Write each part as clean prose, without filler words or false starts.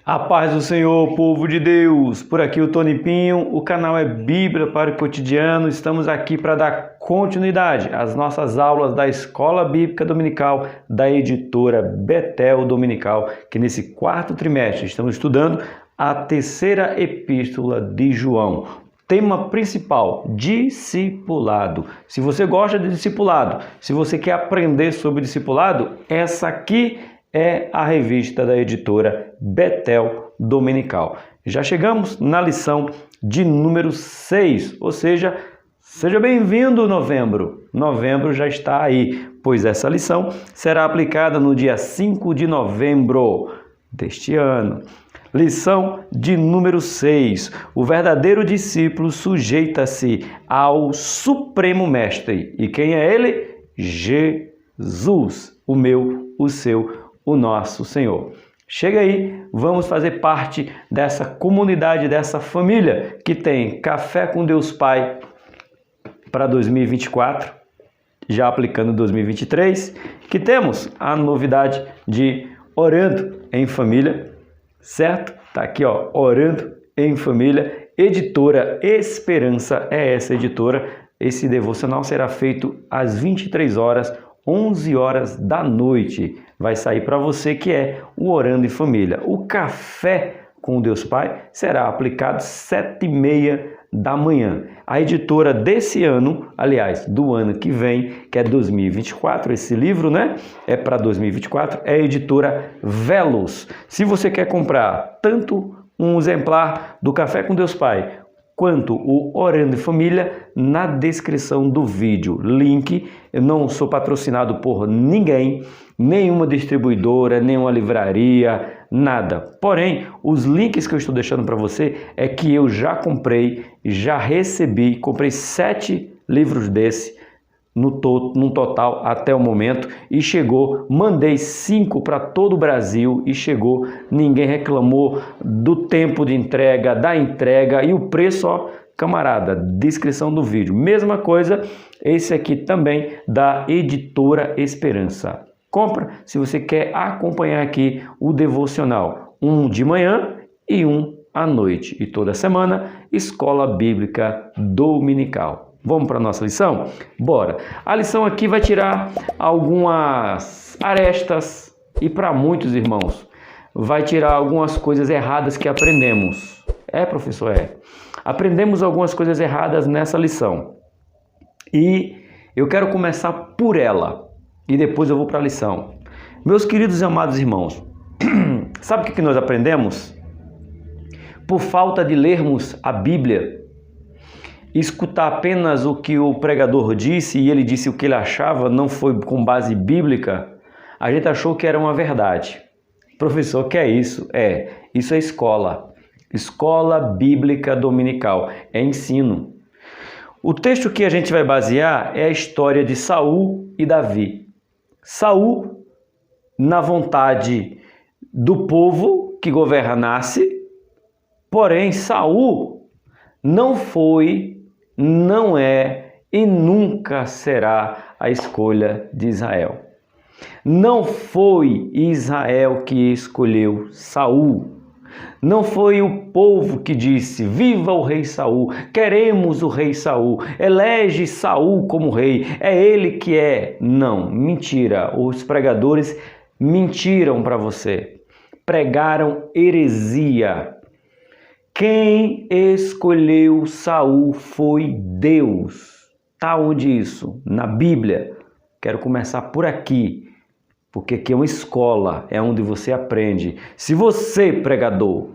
A paz do Senhor, povo de Deus! Por aqui o Tony Pinho, o canal é Bíblia para o Cotidiano. Estamos aqui para dar continuidade às nossas aulas da Escola Bíblica Dominical da editora Betel Dominical, que nesse quarto trimestre estamos estudando a terceira epístola de João. Tema principal, discipulado. Se você gosta de discipulado, se você quer aprender sobre discipulado, essa aqui é a revista da editora Betel Dominical. Já chegamos na lição de número 6, ou seja, seja bem-vindo novembro. Novembro já está aí, pois essa lição será aplicada no dia 5 de novembro deste ano. Lição de número 6. O verdadeiro discípulo sujeita-se ao Supremo Mestre. E quem é ele? Jesus, o meu, o seu, o nosso Senhor. Chega aí, vamos fazer parte dessa comunidade, dessa família que tem Café com Deus Pai para 2024, já aplicando 2023, que temos a novidade de Orando em Família, certo? Tá aqui, ó, Orando em Família, editora Esperança é essa editora. Esse devocional será feito às 23 horas, 11 horas da noite. Vai sair para você que é o Orando em Família. O Café com Deus Pai será aplicado às 7h30 da manhã. A editora desse ano, aliás, do ano que vem, que é 2024, esse livro, né? É para 2024, é a editora Velos. Se você quer comprar tanto um exemplar do Café com Deus Pai, quanto o Orando em Família, na descrição do vídeo. Link, eu não sou patrocinado por ninguém, nenhuma distribuidora, nenhuma livraria, nada. Porém, os links que eu estou deixando para você é que eu já comprei, já recebi, comprei 7 livros desse no total até o momento e chegou, mandei 5 para todo o Brasil e chegou, ninguém reclamou do tempo de entrega, da entrega e o preço, ó, camarada, descrição do vídeo. Mesma coisa, esse aqui também da editora Esperança. Compra se você quer acompanhar aqui o devocional, um de manhã e um à noite. E toda semana, Escola Bíblica Dominical. Vamos para a nossa lição? Bora! A lição aqui vai tirar algumas arestas e para muitos irmãos vai tirar algumas coisas erradas que aprendemos. É, professor, é. Aprendemos algumas coisas erradas nessa lição. E eu quero começar por ela e depois eu vou para a lição. Meus queridos e amados irmãos, sabe o que nós aprendemos? Por falta de lermos a Bíblia, escutar apenas o que o pregador disse e ele disse o que ele achava, não foi com base bíblica, a gente achou que era uma verdade. Professor, o que é isso? Isso é escola. Escola Bíblica Dominical. É ensino. O texto que a gente vai basear é a história de Saul e Davi. Saul, na vontade do povo que governasse, porém Saul não foi, não é e nunca será a escolha de Israel. Não foi Israel que escolheu Saul. Não foi o povo que disse, viva o rei Saul, queremos o rei Saul, elege Saul como rei, é ele que é. Não, mentira, os pregadores mentiram para você, pregaram heresia. Quem escolheu Saul foi Deus. Tá onde isso? Na Bíblia. Quero começar por aqui, porque aqui é uma escola, é onde você aprende. Se você, pregador,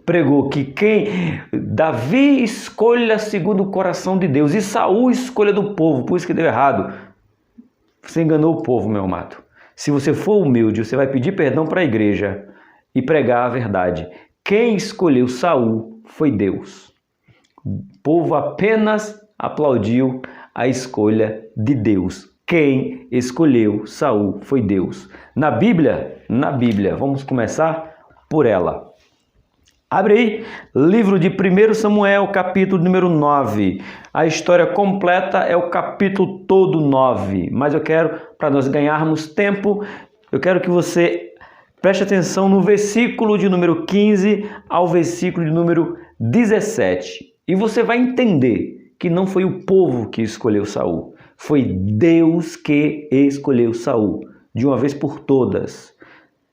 pregou que Davi escolha segundo o coração de Deus e Saul escolha do povo, por isso que deu errado, você enganou o povo, meu amado. Se você for humilde, você vai pedir perdão para a igreja e pregar a verdade. Quem escolheu Saul foi Deus. O povo apenas aplaudiu a escolha de Deus. Quem escolheu Saul foi Deus. Na Bíblia, vamos começar por ela. Abre aí, livro de 1 Samuel, capítulo número 9. A história completa é o capítulo todo 9. Mas eu quero, para nós ganharmos tempo, eu quero que você Preste atenção no versículo de número 15 ao versículo de número 17. E você vai entender que não foi o povo que escolheu Saul, foi Deus que escolheu Saul, de uma vez por todas.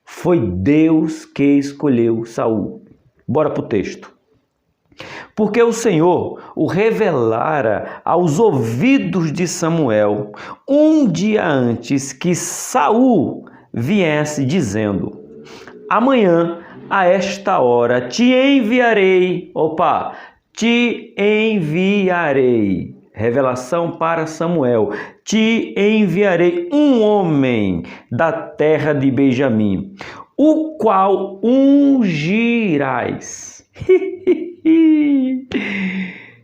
Foi Deus que escolheu Saul. Bora para o texto. Porque o Senhor o revelara aos ouvidos de Samuel um dia antes que Saul viesse, dizendo: amanhã a esta hora te enviarei. Te enviarei. Revelação para Samuel. Te enviarei um homem da terra de Benjamim, o qual ungirás.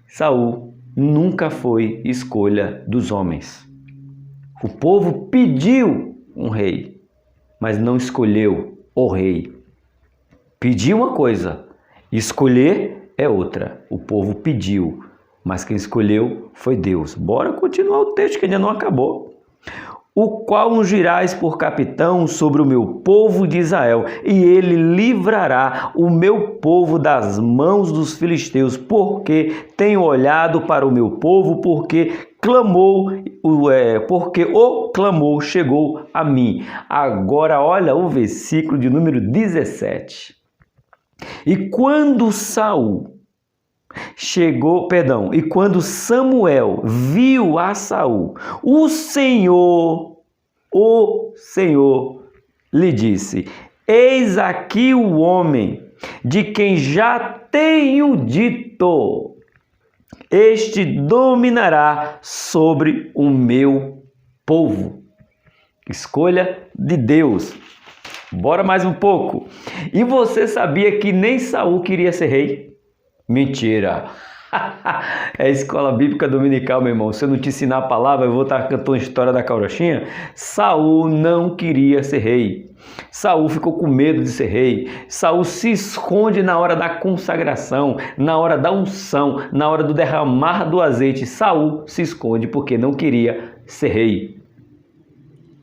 Saul nunca foi escolha dos homens. O povo pediu um rei, mas não escolheu o rei. Pedir uma coisa, escolher é outra. O povo pediu, mas quem escolheu foi Deus. Bora continuar o texto que ainda não acabou. O qual ungirás por capitão sobre o meu povo de Israel, e ele livrará o meu povo das mãos dos filisteus, porque tenho olhado para o meu povo, porque o clamor chegou a mim. Agora olha o versículo de número 17. E quando Samuel viu a Saul, o Senhor lhe disse: eis aqui o homem de quem já tenho dito, este dominará sobre o meu povo. Escolha de Deus. Bora mais um pouco. E você sabia que nem Saul queria ser rei? Mentira! É a escola bíblica dominical, meu irmão. Se eu não te ensinar a palavra, eu vou estar cantando a história da carochinha. Saul não queria ser rei. Saul ficou com medo de ser rei. Saul se esconde na hora da consagração, na hora da unção, na hora do derramar do azeite. Saul se esconde porque não queria ser rei.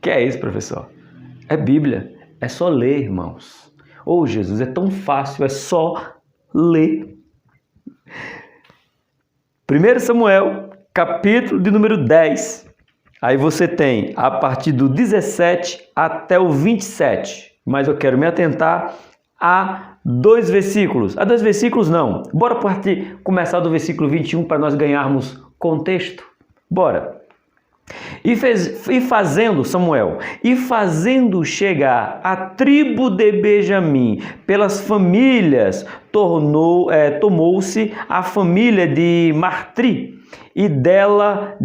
Que é isso, professor? É Bíblia. É só ler, irmãos. Oh, Jesus, é tão fácil, é só ler. 1 Samuel, capítulo de número 10. Aí você tem a partir do 17 até o 27. Mas eu quero me atentar a 2 versículos. A 2 versículos não. Bora começar do versículo 21 para nós ganharmos contexto. Bora. E fazendo chegar a tribo de Benjamim pelas famílias, tomou-se a família de Matri, e dela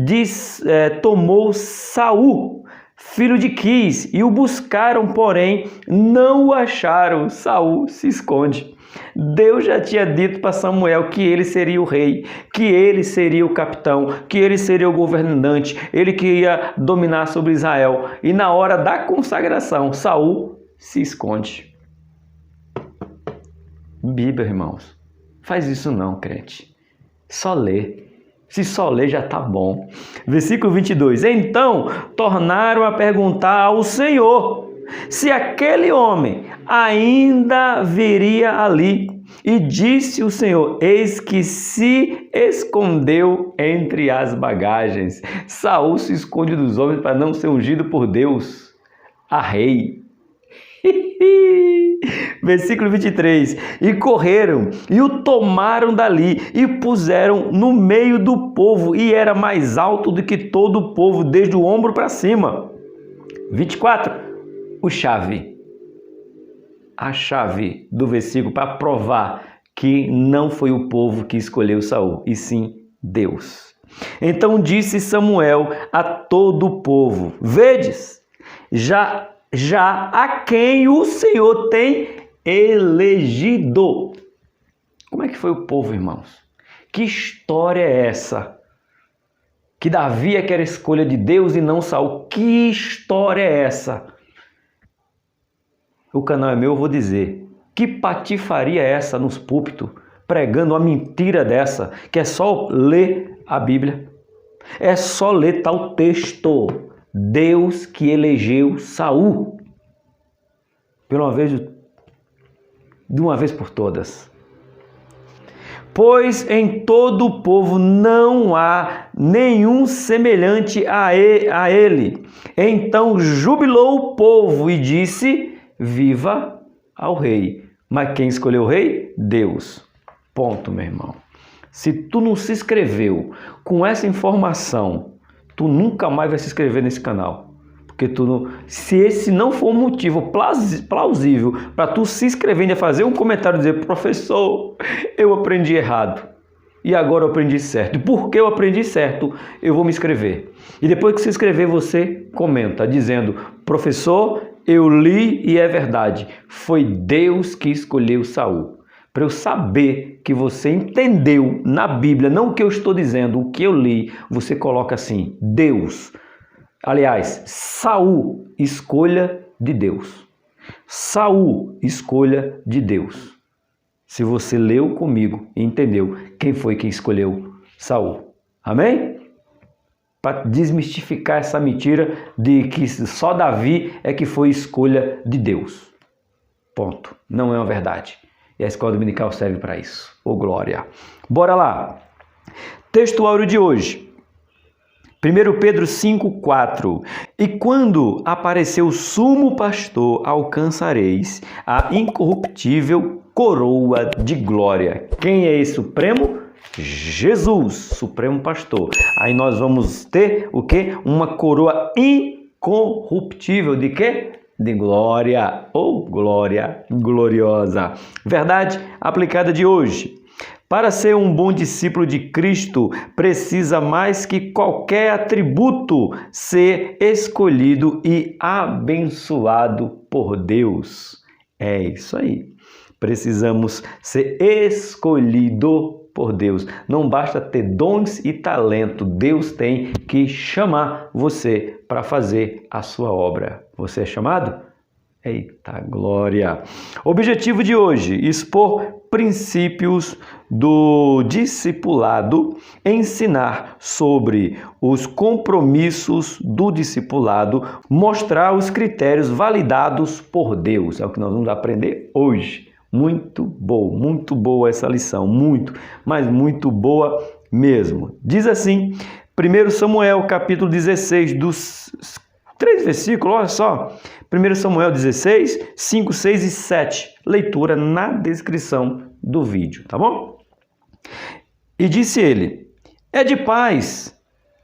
tomou Saul, filho de Quis, e o buscaram, porém não o acharam. Saul se esconde. Deus já tinha dito para Samuel que ele seria o rei, que ele seria o capitão, que ele seria o governante, ele que ia dominar sobre Israel. E na hora da consagração, Saul se esconde. Bíblia, irmãos, faz isso não, crente. Só lê. Se só ler já está bom. Versículo 22. Então tornaram a perguntar ao Senhor se aquele homem ainda viria ali. E disse o Senhor: eis que se escondeu entre as bagagens. Saul se esconde dos homens para não ser ungido por Deus a rei. Versículo 23. E correram e o tomaram dali e puseram no meio do povo, e era mais alto do que todo o povo, desde o ombro para cima. 24. A chave do versículo para provar que não foi o povo que escolheu Saul, e sim Deus. Então disse Samuel a todo o povo: vedes, já a quem o Senhor tem elegido. Como é que foi o povo, irmãos? Que história é essa? Que Davi é que era escolha de Deus e não Saul. Que história é essa? O canal é meu, eu vou dizer. Que patifaria é essa nos púlpitos, pregando uma mentira dessa, que é só ler a Bíblia? É só ler tal texto. Deus que elegeu Saul. de uma vez por todas. Pois em todo o povo não há nenhum semelhante a ele. Então jubilou o povo e disse: viva ao rei. Mas quem escolheu o rei? Deus. Ponto, meu irmão. Se tu não se inscreveu com essa informação, tu nunca mais vai se inscrever nesse canal. Porque se esse não for um motivo plausível para tu se inscrever e fazer um comentário e dizer: professor, eu aprendi errado e agora eu aprendi certo. E porque eu aprendi certo, eu vou me inscrever. E depois que se inscrever, você comenta dizendo: professor, eu li e é verdade. Foi Deus que escolheu Saul. Para eu saber que você entendeu na Bíblia, não o que eu estou dizendo, o que eu li, você coloca assim: Deus. Aliás, Saul, escolha de Deus. Saul, escolha de Deus. Se você leu comigo e entendeu quem foi que escolheu Saul. Amém? Para desmistificar essa mentira de que só Davi é que foi escolha de Deus. Ponto. Não é uma verdade. E a escola dominical serve para isso. Ô glória! Bora lá! Textuário de hoje. 1 Pedro 5,4. E quando apareceu o sumo pastor, alcançareis a incorruptível coroa de glória. Quem é esse supremo? Jesus, supremo pastor. Aí nós vamos ter o quê? Uma coroa incorruptível de quê? De glória, ou glória gloriosa. Verdade aplicada de hoje. Para ser um bom discípulo de Cristo, precisa mais que qualquer atributo ser escolhido e abençoado por Deus. É isso aí. Precisamos ser escolhido por Deus. Não basta ter dons e talento. Deus tem que chamar você para fazer a sua obra. Você é chamado? Eita glória! Objetivo de hoje: expor princípios do discipulado, ensinar sobre os compromissos do discipulado, mostrar os critérios validados por Deus. É o que nós vamos aprender hoje. Muito boa essa lição, mas muito boa mesmo. Diz assim, 1 Samuel capítulo 16, dos 3 versículos, olha só. 1 Samuel 16, 5, 6 e 7. Leitura na descrição do vídeo, tá bom? E disse ele: é de paz,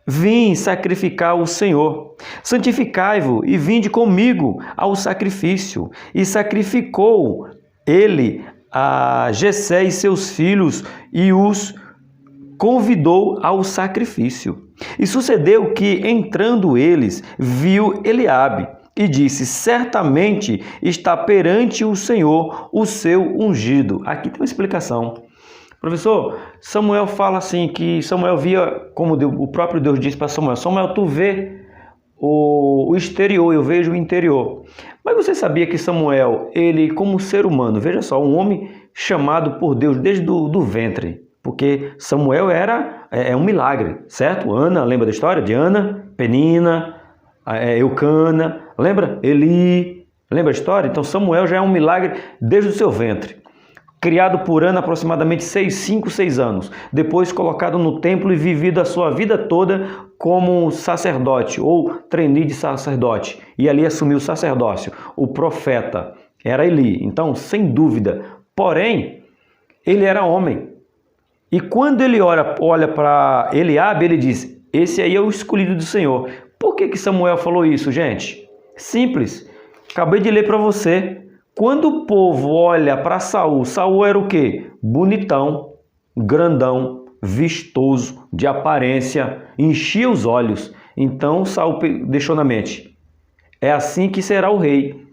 vim sacrificar ao Senhor. Santificai-vos e vinde comigo ao sacrifício. E sacrificou ele a Jessé e seus filhos e os convidou ao sacrifício. E sucedeu que, entrando eles, viu Eliabe e disse: certamente está perante o Senhor o seu ungido. Aqui tem uma explicação. Professor, Samuel fala assim, que Samuel via, como o próprio Deus disse para Samuel: Samuel, tu vê o exterior, eu vejo o interior. Mas você sabia que Samuel, ele como ser humano, veja só, um homem chamado por Deus desde do ventre, porque Samuel é um milagre, certo? Ana, lembra da história de Ana, Penina, Eucana, lembra? Eli, lembra a história? Então Samuel já é um milagre desde o seu ventre. Criado por Ana aproximadamente 5, 6 anos, depois colocado no templo e vivido a sua vida toda como sacerdote ou trainee de sacerdote, e ali assumiu o sacerdócio. O profeta era Eli, então sem dúvida, porém ele era homem. E quando ele olha para Eliabe, ele diz: esse aí é o escolhido do Senhor. Por que Samuel falou isso, gente? Simples, acabei de ler para você. Quando o povo olha para Saul, Saul era o quê? Bonitão, grandão, vistoso, de aparência, enchia os olhos. Então Saul deixou na mente: é assim que será o rei.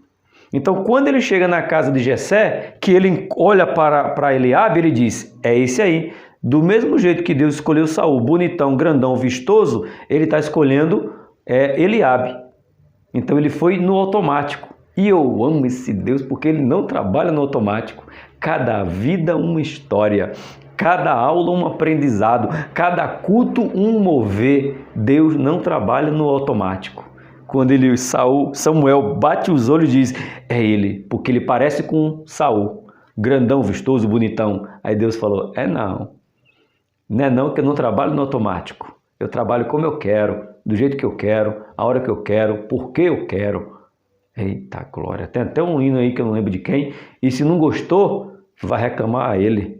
Então quando ele chega na casa de Jessé, que ele olha para Eliabe, ele diz: é esse aí. Do mesmo jeito que Deus escolheu Saul, bonitão, grandão, vistoso, ele está escolhendo Eliabe. Então ele foi no automático. E eu amo esse Deus porque ele não trabalha no automático. Cada vida uma história, cada aula um aprendizado, cada culto um mover. Deus não trabalha no automático. quando Samuel bate os olhos e diz, é ele, porque ele parece com Saul, grandão, vistoso, bonitão. Aí Deus falou, não é não, que eu não trabalho no automático, eu trabalho como eu quero, do jeito que eu quero, a hora que eu quero, porque eu quero. Eita glória, tem até um hino aí que eu não lembro de quem, e se não gostou, vai reclamar a ele.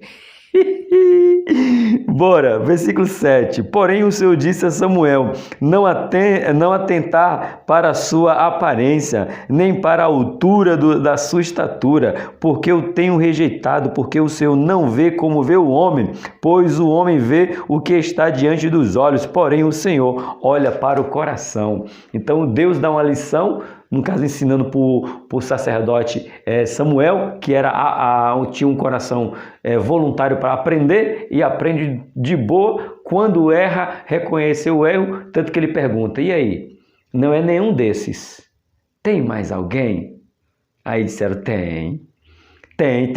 Bora, versículo 7. Porém o Senhor disse a Samuel, não atentar para a sua aparência, nem para a altura da sua estatura, porque eu tenho rejeitado, porque o Senhor não vê como vê o homem, pois o homem vê o que está diante dos olhos, porém o Senhor olha para o coração. Então Deus dá uma lição, no caso ensinando para o sacerdote Samuel, que tinha um coração voluntário para aprender e aprende de boa, quando erra, reconheceu o erro, tanto que ele pergunta, e aí, não é nenhum desses, tem mais alguém? Aí disseram, tem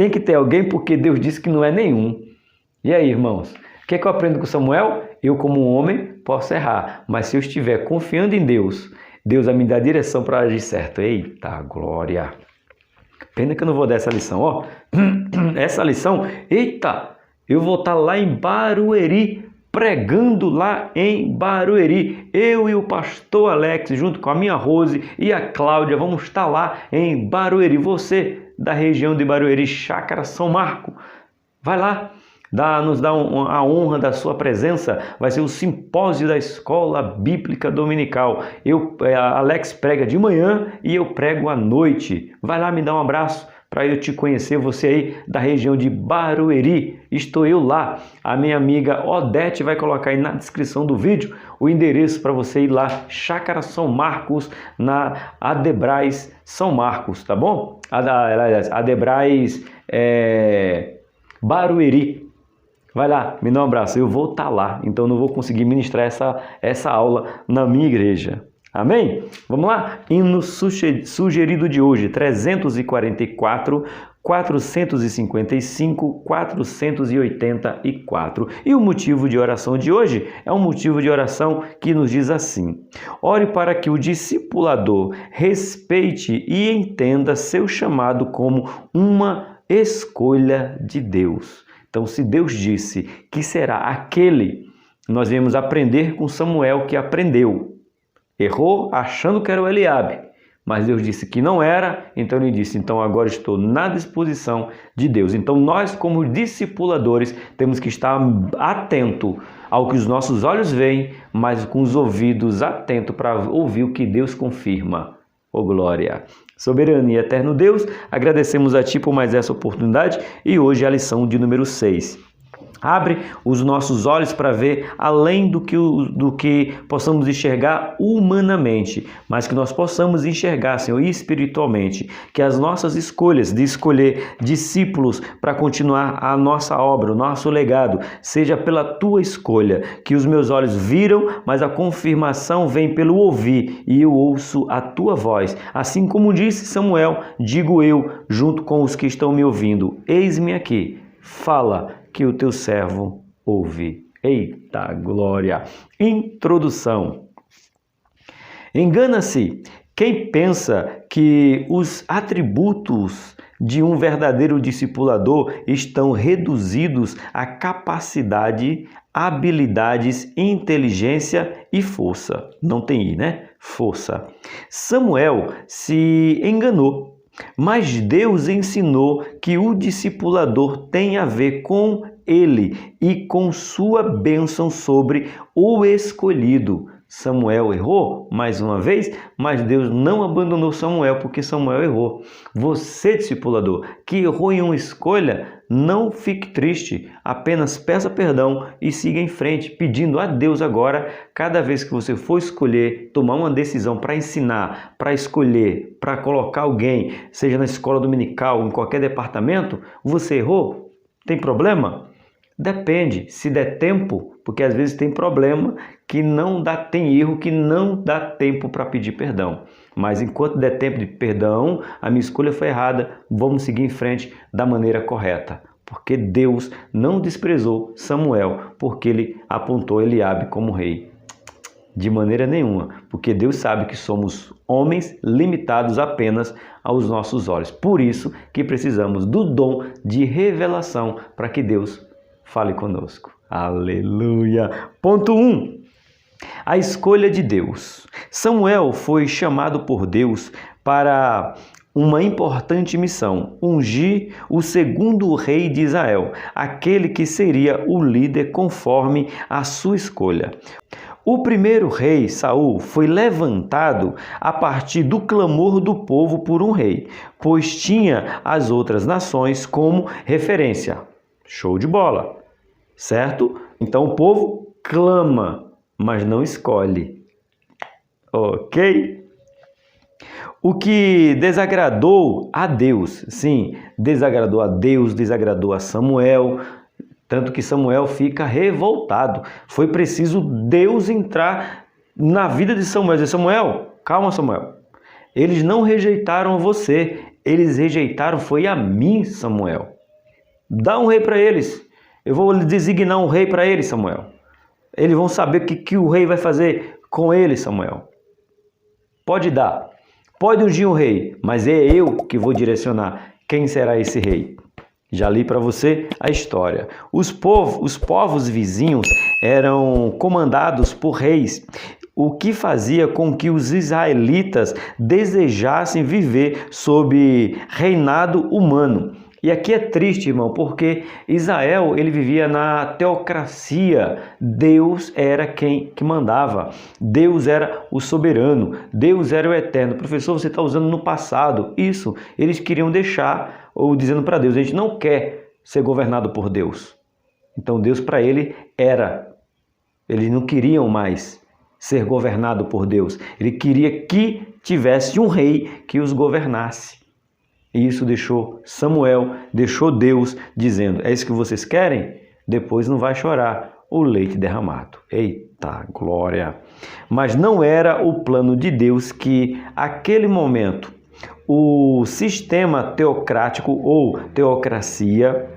que ter alguém, porque Deus disse que não é nenhum. E aí, irmãos, o que é que eu aprendo com Samuel? Eu como um homem posso errar, mas se eu estiver confiando em Deus, Deus vai me dar direção para agir certo. Eita, glória! Pena que eu não vou dar essa lição, ó. Essa lição, eita, eu vou estar lá em Barueri, pregando lá em Barueri. Eu e o pastor Alex, junto com a minha Rose e a Cláudia, vamos estar lá em Barueri. Você, da região de Barueri, Chácara São Marco, vai lá. Nos dá a honra da sua presença, vai ser o simpósio da Escola Bíblica Dominical. Alex prega de manhã e eu prego à noite. Vai lá me dar um abraço para eu te conhecer, você aí da região de Barueri. Estou eu lá. A minha amiga Odete vai colocar aí na descrição do vídeo o endereço para você ir lá, Chácara São Marcos, na Adebrais São Marcos, tá bom? Adebrais Barueri. Vai lá, me dá um abraço, eu vou estar lá, então não vou conseguir ministrar essa aula na minha igreja. Amém? Vamos lá? Hino sugerido de hoje, 344, 455, 484. E o motivo de oração de hoje é um motivo de oração que nos diz assim: ore para que o discipulador respeite e entenda seu chamado como uma escolha de Deus. Então, se Deus disse que será aquele, nós viemos aprender com Samuel que aprendeu. Errou achando que era o Eliabe, mas Deus disse que não era, então ele disse, então agora estou na disposição de Deus. Então nós, como discipuladores, temos que estar atento ao que os nossos olhos veem, mas com os ouvidos atentos para ouvir o que Deus confirma. Oh glória! Soberano e eterno Deus, agradecemos a Ti por mais essa oportunidade e hoje a lição de número 6. Abre os nossos olhos para ver além do que possamos enxergar humanamente, mas que nós possamos enxergar, Senhor, espiritualmente, que as nossas escolhas de escolher discípulos para continuar a nossa obra, o nosso legado, seja pela Tua escolha, que os meus olhos viram, mas a confirmação vem pelo ouvir e eu ouço a Tua voz. Assim como disse Samuel, digo eu, junto com os que estão me ouvindo, eis-me aqui, fala, que o teu servo ouve. Eita glória! Introdução. Engana-se quem pensa que os atributos de um verdadeiro discipulador estão reduzidos à capacidade, habilidades, inteligência e força. Não tem I, né? Força. Samuel se enganou. Mas Deus ensinou que o discipulador tem a ver com ele e com sua bênção sobre o escolhido. Samuel errou mais uma vez, mas Deus não abandonou Samuel porque Samuel errou. Você, discipulador, que errou em uma escolha, não fique triste, apenas peça perdão e siga em frente, pedindo a Deus agora, cada vez que você for escolher, tomar uma decisão para ensinar, para escolher, para colocar alguém, seja na escola dominical, em qualquer departamento, você errou? Tem problema? Depende, se der tempo, porque às vezes tem problema que não dá, tem erro que não dá tempo para pedir perdão. Mas enquanto der tempo de perdão, a minha escolha foi errada, vamos seguir em frente da maneira correta. Porque Deus não desprezou Samuel, porque ele apontou Eliabe como rei. De maneira nenhuma, porque Deus sabe que somos homens limitados apenas aos nossos olhos. Por isso que precisamos do dom de revelação para que Deus fale conosco. Aleluia! Ponto 1. A escolha de Deus. Samuel foi chamado por Deus para uma importante missão: ungir o segundo rei de Israel, aquele que seria o líder conforme a sua escolha. O primeiro rei, Saul, foi levantado a partir do clamor do povo por um rei, pois tinha as outras nações como referência. Show de bola, certo? Então o povo clama, mas não escolhe. Ok? O que desagradou a Deus, sim, desagradou a Deus, desagradou a Samuel, tanto que Samuel fica revoltado. Foi preciso Deus entrar na vida de Samuel e dizer: Samuel, calma, Samuel. Eles não rejeitaram você, eles rejeitaram foi a mim, Samuel. Dá um rei para eles. Eu vou designar um rei para eles, Samuel. Eles vão saber o que o rei vai fazer com eles, Samuel. Pode dar, pode ungir um rei, mas é eu que vou direcionar quem será esse rei. Já li para você a história. Os povos vizinhos eram comandados por reis, o que fazia com que os israelitas desejassem viver sob reinado humano. E aqui é triste, irmão, porque Israel ele vivia na teocracia. Deus era quem que mandava. Deus era o soberano. Deus era o eterno. Professor, você está usando no passado. Isso, eles queriam deixar, ou dizendo para Deus: a gente não quer ser governado por Deus. Então Deus para ele era. Eles não queriam mais ser governado por Deus. Ele queria que tivesse um rei que os governasse. E isso deixou Samuel, deixou Deus dizendo: é isso que vocês querem? Depois não vai chorar o leite derramado. Eita glória! Mas não era o plano de Deus que, aquele momento, o sistema teocrático ou teocracia,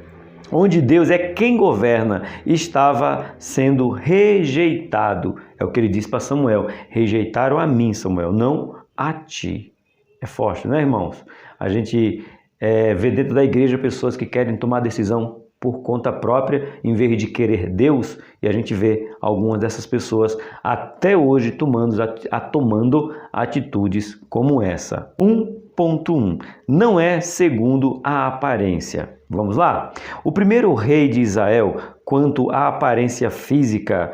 onde Deus é quem governa, estava sendo rejeitado. É o que ele disse para Samuel: rejeitaram a mim, Samuel, não a ti. É forte, né, irmãos? A gente vê dentro da igreja pessoas que querem tomar decisão por conta própria, em vez de querer Deus, e a gente vê algumas dessas pessoas até hoje tomando atitudes como essa. 1.1. Não é segundo a aparência. Vamos lá? O primeiro rei de Israel, quanto à aparência física,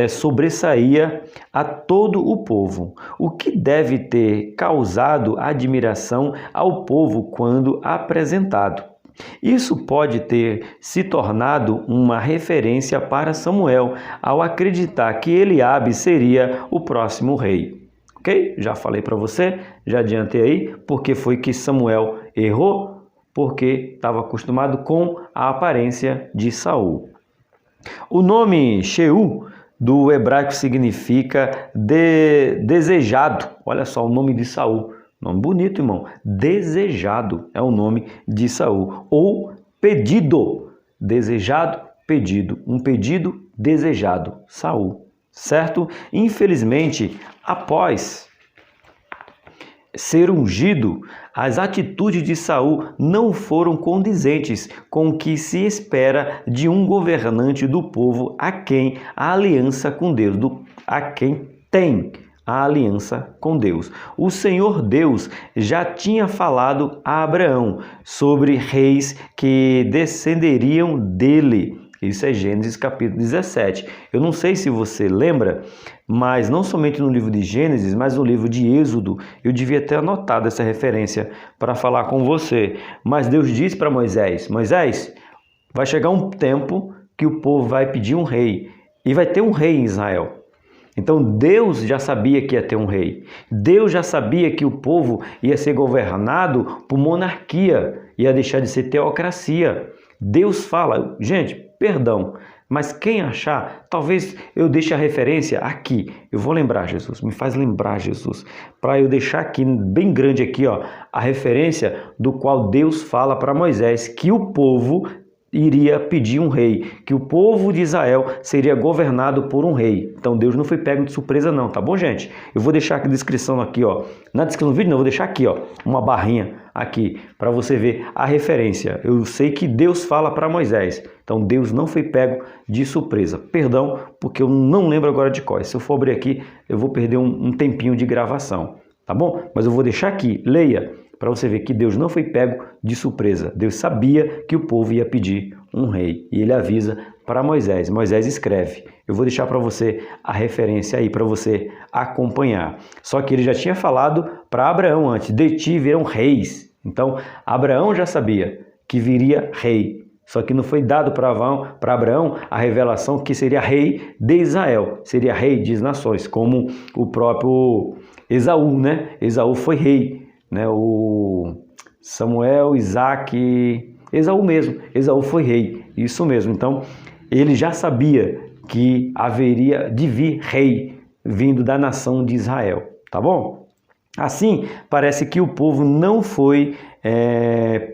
sobressaía a todo o povo, o que deve ter causado admiração ao povo quando apresentado. Isso pode ter se tornado uma referência para Samuel ao acreditar que Eliabe seria o próximo rei. Ok? Já falei para você, já adiantei aí, porque foi que Samuel errou, porque estava acostumado com a aparência de Saul. O nome Sheu do hebraico significa desejado. Olha só o nome de Saul. Nome bonito, irmão. Desejado é o nome de Saul. Ou pedido. Desejado, pedido. Um pedido desejado. Saul. Certo? Infelizmente, após ser ungido, as atitudes de Saul não foram condizentes com o que se espera de um governante do povo a quem a aliança com Deus, a quem tem a aliança com Deus. O Senhor Deus já tinha falado a Abraão sobre reis que descenderiam dele. Isso é Gênesis capítulo 17. Eu não sei se você lembra, mas não somente no livro de Gênesis, mas no livro de Êxodo, eu devia ter anotado essa referência para falar com você. Mas Deus disse para Moisés: Moisés, vai chegar um tempo que o povo vai pedir um rei, e vai ter um rei em Israel. Então Deus já sabia que ia ter um rei. Deus já sabia que o povo ia ser governado por monarquia, ia deixar de ser teocracia. Deus fala, gente, perdão, mas quem achar, talvez eu deixe a referência aqui. Eu vou lembrar, Jesus, me faz lembrar, Jesus, para eu deixar aqui, bem grande aqui, ó, a referência do qual Deus fala para Moisés que o povo iria pedir um rei, que o povo de Israel seria governado por um rei. Então Deus não foi pego de surpresa não, tá bom, gente? Eu vou deixar aqui a descrição aqui, ó. Na descrição do vídeo não, eu vou deixar aqui, ó, uma barrinha aqui, para você ver a referência. Eu sei que Deus fala para Moisés, então Deus não foi pego de surpresa. Perdão, porque eu não lembro agora de qual. Se eu for abrir aqui, eu vou perder um tempinho de gravação, tá bom? Mas eu vou deixar aqui, leia, para você ver que Deus não foi pego de surpresa. Deus sabia que o povo ia pedir um rei. E ele avisa para Moisés. Moisés escreve. Eu vou deixar para você a referência aí, para você acompanhar. Só que ele já tinha falado para Abraão antes. De ti virão reis. Então, Abraão já sabia que viria rei. Só que não foi dado para Abraão a revelação que seria rei de Israel. Seria rei de nações, como o próprio Esaú, né? Esaú foi rei. Né, o Samuel, Isaac, Esaú mesmo, Esaú foi rei, isso mesmo. Então, ele já sabia que haveria de vir rei vindo da nação de Israel, tá bom? Assim, parece que o povo não foi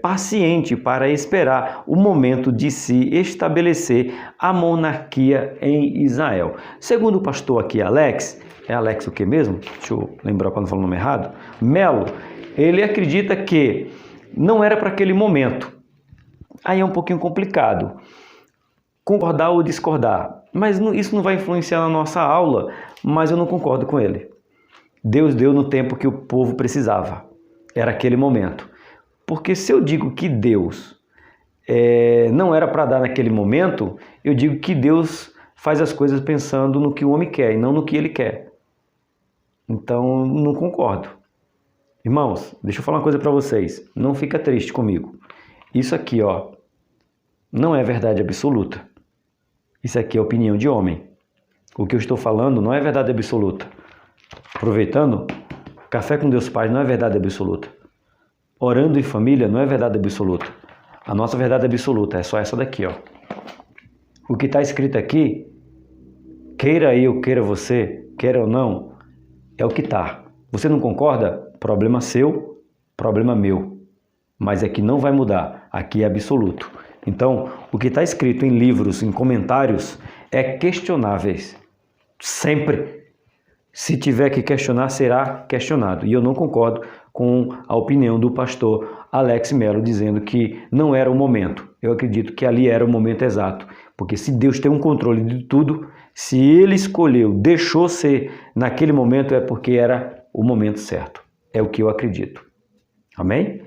paciente para esperar o momento de se estabelecer a monarquia em Israel. Segundo o pastor aqui, Alex, é Alex o que mesmo? Deixa eu lembrar para não falar o nome errado. Melo. Ele acredita que não era para aquele momento. Aí é um pouquinho complicado concordar ou discordar. Mas isso não vai influenciar na nossa aula, mas eu não concordo com ele. Deus deu no tempo que o povo precisava. Era aquele momento. Porque se eu digo que Deus não era para dar naquele momento, eu digo que Deus faz as coisas pensando no que o homem quer e não no que ele quer. Então, não concordo. Irmãos, deixa eu falar uma coisa para vocês. Não fica triste comigo. Isso aqui, ó, não é verdade absoluta. Isso aqui é opinião de homem. O que eu estou falando não é verdade absoluta. Aproveitando, café com Deus Pai não é verdade absoluta. Orando em família não é verdade absoluta. A nossa verdade absoluta é só essa daqui, ó. O que está escrito aqui, queira eu, queira você, queira ou não, é o que está. Você não concorda? Problema seu, problema meu. Mas aqui não vai mudar, aqui é absoluto. Então, o que está escrito em livros, em comentários, é questionáveis. Sempre. Se tiver que questionar, será questionado. E eu não concordo com a opinião do pastor Alex Melo, dizendo que não era o momento. Eu acredito que ali era o momento exato. Porque se Deus tem um controle de tudo, se Ele escolheu, deixou ser naquele momento, é porque era o momento certo. É o que eu acredito. Amém?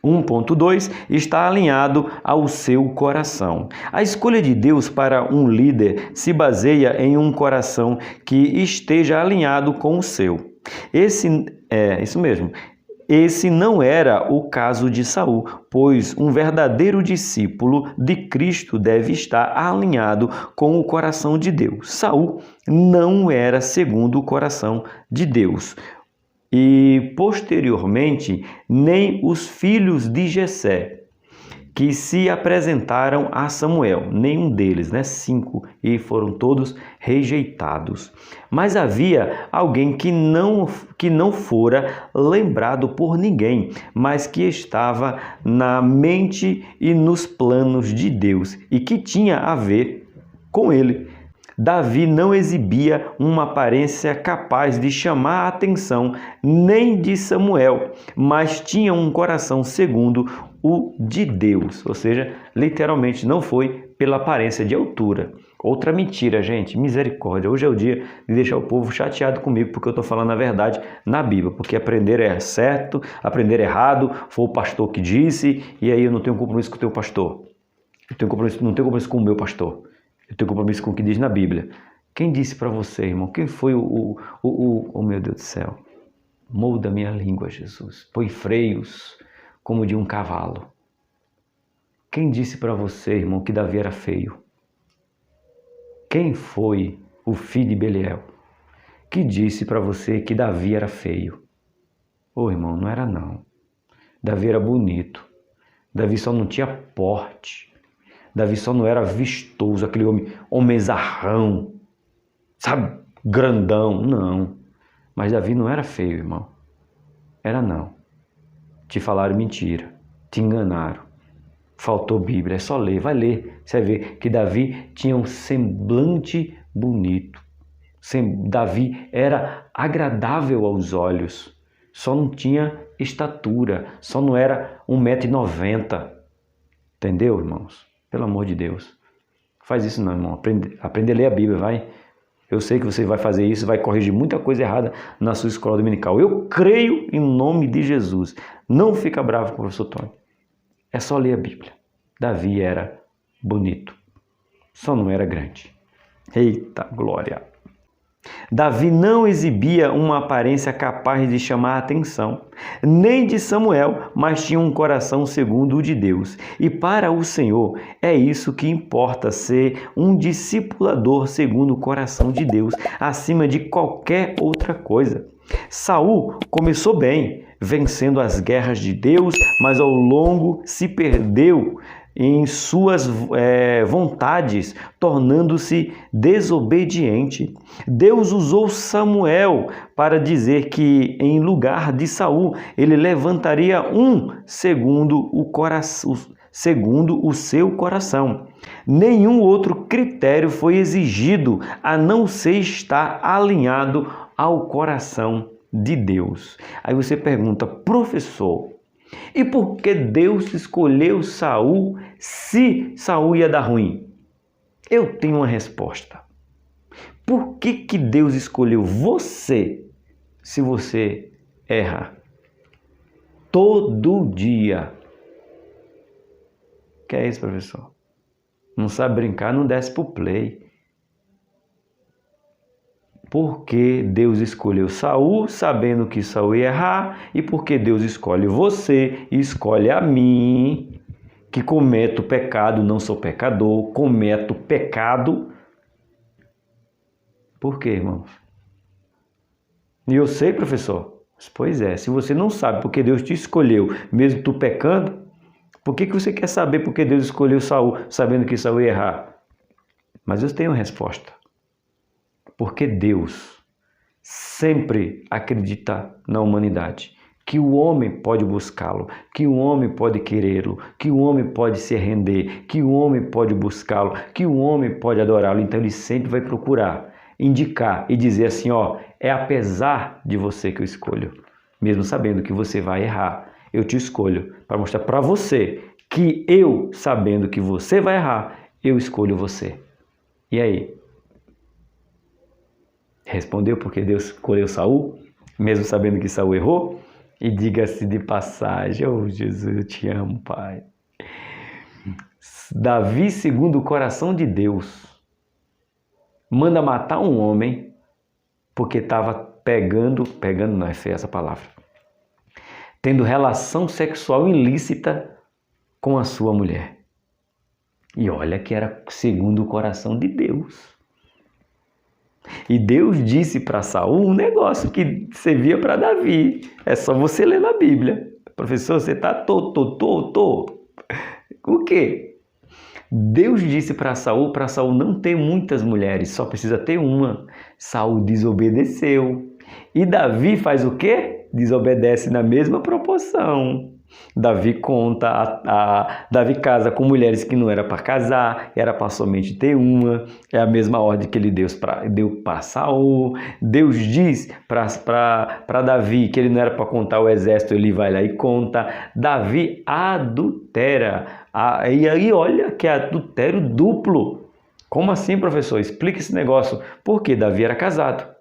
1.2 está alinhado ao seu coração. A escolha de Deus para um líder se baseia em um coração que esteja alinhado com o seu. Isso mesmo. Esse não era o caso de Saul, pois um verdadeiro discípulo de Cristo deve estar alinhado com o coração de Deus. Saul não era segundo o coração de Deus. E, posteriormente, nem os filhos de Jessé, que se apresentaram a Samuel, nenhum deles, 5, e foram todos rejeitados. Mas havia alguém que não fora lembrado por ninguém, mas que estava na mente e nos planos de Deus, e que tinha a ver com ele. Davi não exibia uma aparência capaz de chamar a atenção nem de Samuel, mas tinha um coração segundo o de Deus, ou seja, literalmente não foi pela aparência de altura. Outra mentira, gente, misericórdia. Hoje é o dia de deixar o povo chateado comigo porque eu estou falando a verdade na Bíblia, porque aprender é certo, aprender errado, foi o pastor que disse, e aí eu não tenho compromisso com o teu pastor. Não tenho compromisso com o meu pastor. Eu tenho compromisso com o que diz na Bíblia. Quem disse para você, irmão? Quem foi oh meu Deus do céu? Molda minha língua, Jesus. Põe freios como de um cavalo. Quem disse para você, irmão, que Davi era feio? Quem foi o filho de Beliel que disse para você que Davi era feio? Ô, irmão, não era não. Davi era bonito. Davi só não tinha porte. Davi só não era vistoso, aquele homenzarrão, sabe, grandão, não. Mas Davi não era feio, irmão. Era não. Te falaram mentira, te enganaram. Faltou Bíblia, é só ler, vai ler. Você vai ver que Davi tinha um semblante bonito. Davi era agradável aos olhos, só não tinha estatura, só não era 1,90 m. Entendeu, irmãos? Pelo amor de Deus. Faz isso não, irmão. Aprende a ler a Bíblia, vai. Eu sei que você vai fazer isso, vai corrigir muita coisa errada na sua escola dominical. Eu creio em nome de Jesus. Não fica bravo com o professor Tony. É só ler a Bíblia. Davi era bonito, só não era grande. Eita glória! Davi não exibia uma aparência capaz de chamar a atenção, nem de Samuel, mas tinha um coração segundo o de Deus. E para o Senhor é isso que importa, ser um discipulador segundo o coração de Deus, acima de qualquer outra coisa. Saul começou bem, vencendo as guerras de Deus, mas ao longo se perdeu em suas vontades, tornando-se desobediente. Deus usou Samuel para dizer que em lugar de Saul, ele levantaria um segundo o seu coração. Nenhum outro critério foi exigido a não ser estar alinhado ao coração de Deus. Aí você pergunta, professor, e por que Deus escolheu Saul se Saul ia dar ruim? Eu tenho uma resposta. Por que Deus escolheu você se você erra? Todo dia. Que é isso, professor? Não sabe brincar, não desce pro play. Porque Deus escolheu Saul, sabendo que Saul ia errar, e porque Deus escolhe você e escolhe a mim, que cometo pecado, não sou pecador, cometo pecado. Por quê, irmãos? E eu sei, professor. Pois é, se você não sabe porque Deus te escolheu, mesmo tu pecando, por que você quer saber porque Deus escolheu Saul, sabendo que Saul ia errar? Mas eu tenho a resposta. Porque Deus sempre acredita na humanidade, que o homem pode buscá-lo, que o homem pode querê-lo, que o homem pode se render, que o homem pode buscá-lo, que o homem pode adorá-lo. Então ele sempre vai procurar, indicar e dizer assim, ó, é apesar de você que eu escolho, mesmo sabendo que você vai errar, eu te escolho para mostrar para você que eu, sabendo que você vai errar, eu escolho você. E aí? Respondeu porque Deus escolheu Saul, mesmo sabendo que Saul errou? E diga-se de passagem, oh Jesus, eu te amo, Pai. Davi, segundo o coração de Deus, manda matar um homem porque estava pegando não é feia essa palavra, tendo relação sexual ilícita com a sua mulher. E olha que era segundo o coração de Deus. E Deus disse para Saul um negócio que servia para Davi. É só você ler na Bíblia. Professor, você está O quê? Deus disse para Saul não ter muitas mulheres, só precisa ter uma. Saul desobedeceu. E Davi faz o quê? Desobedece na mesma proporção. Davi Davi casa com mulheres que não era para casar, era para somente ter uma. É a mesma ordem que ele deu para Saul. Deus diz para Davi que ele não era para contar o exército, ele vai lá e conta. Davi adultera. E aí olha que é adultério duplo. Como assim, professor? Explica esse negócio. Porque Davi era casado.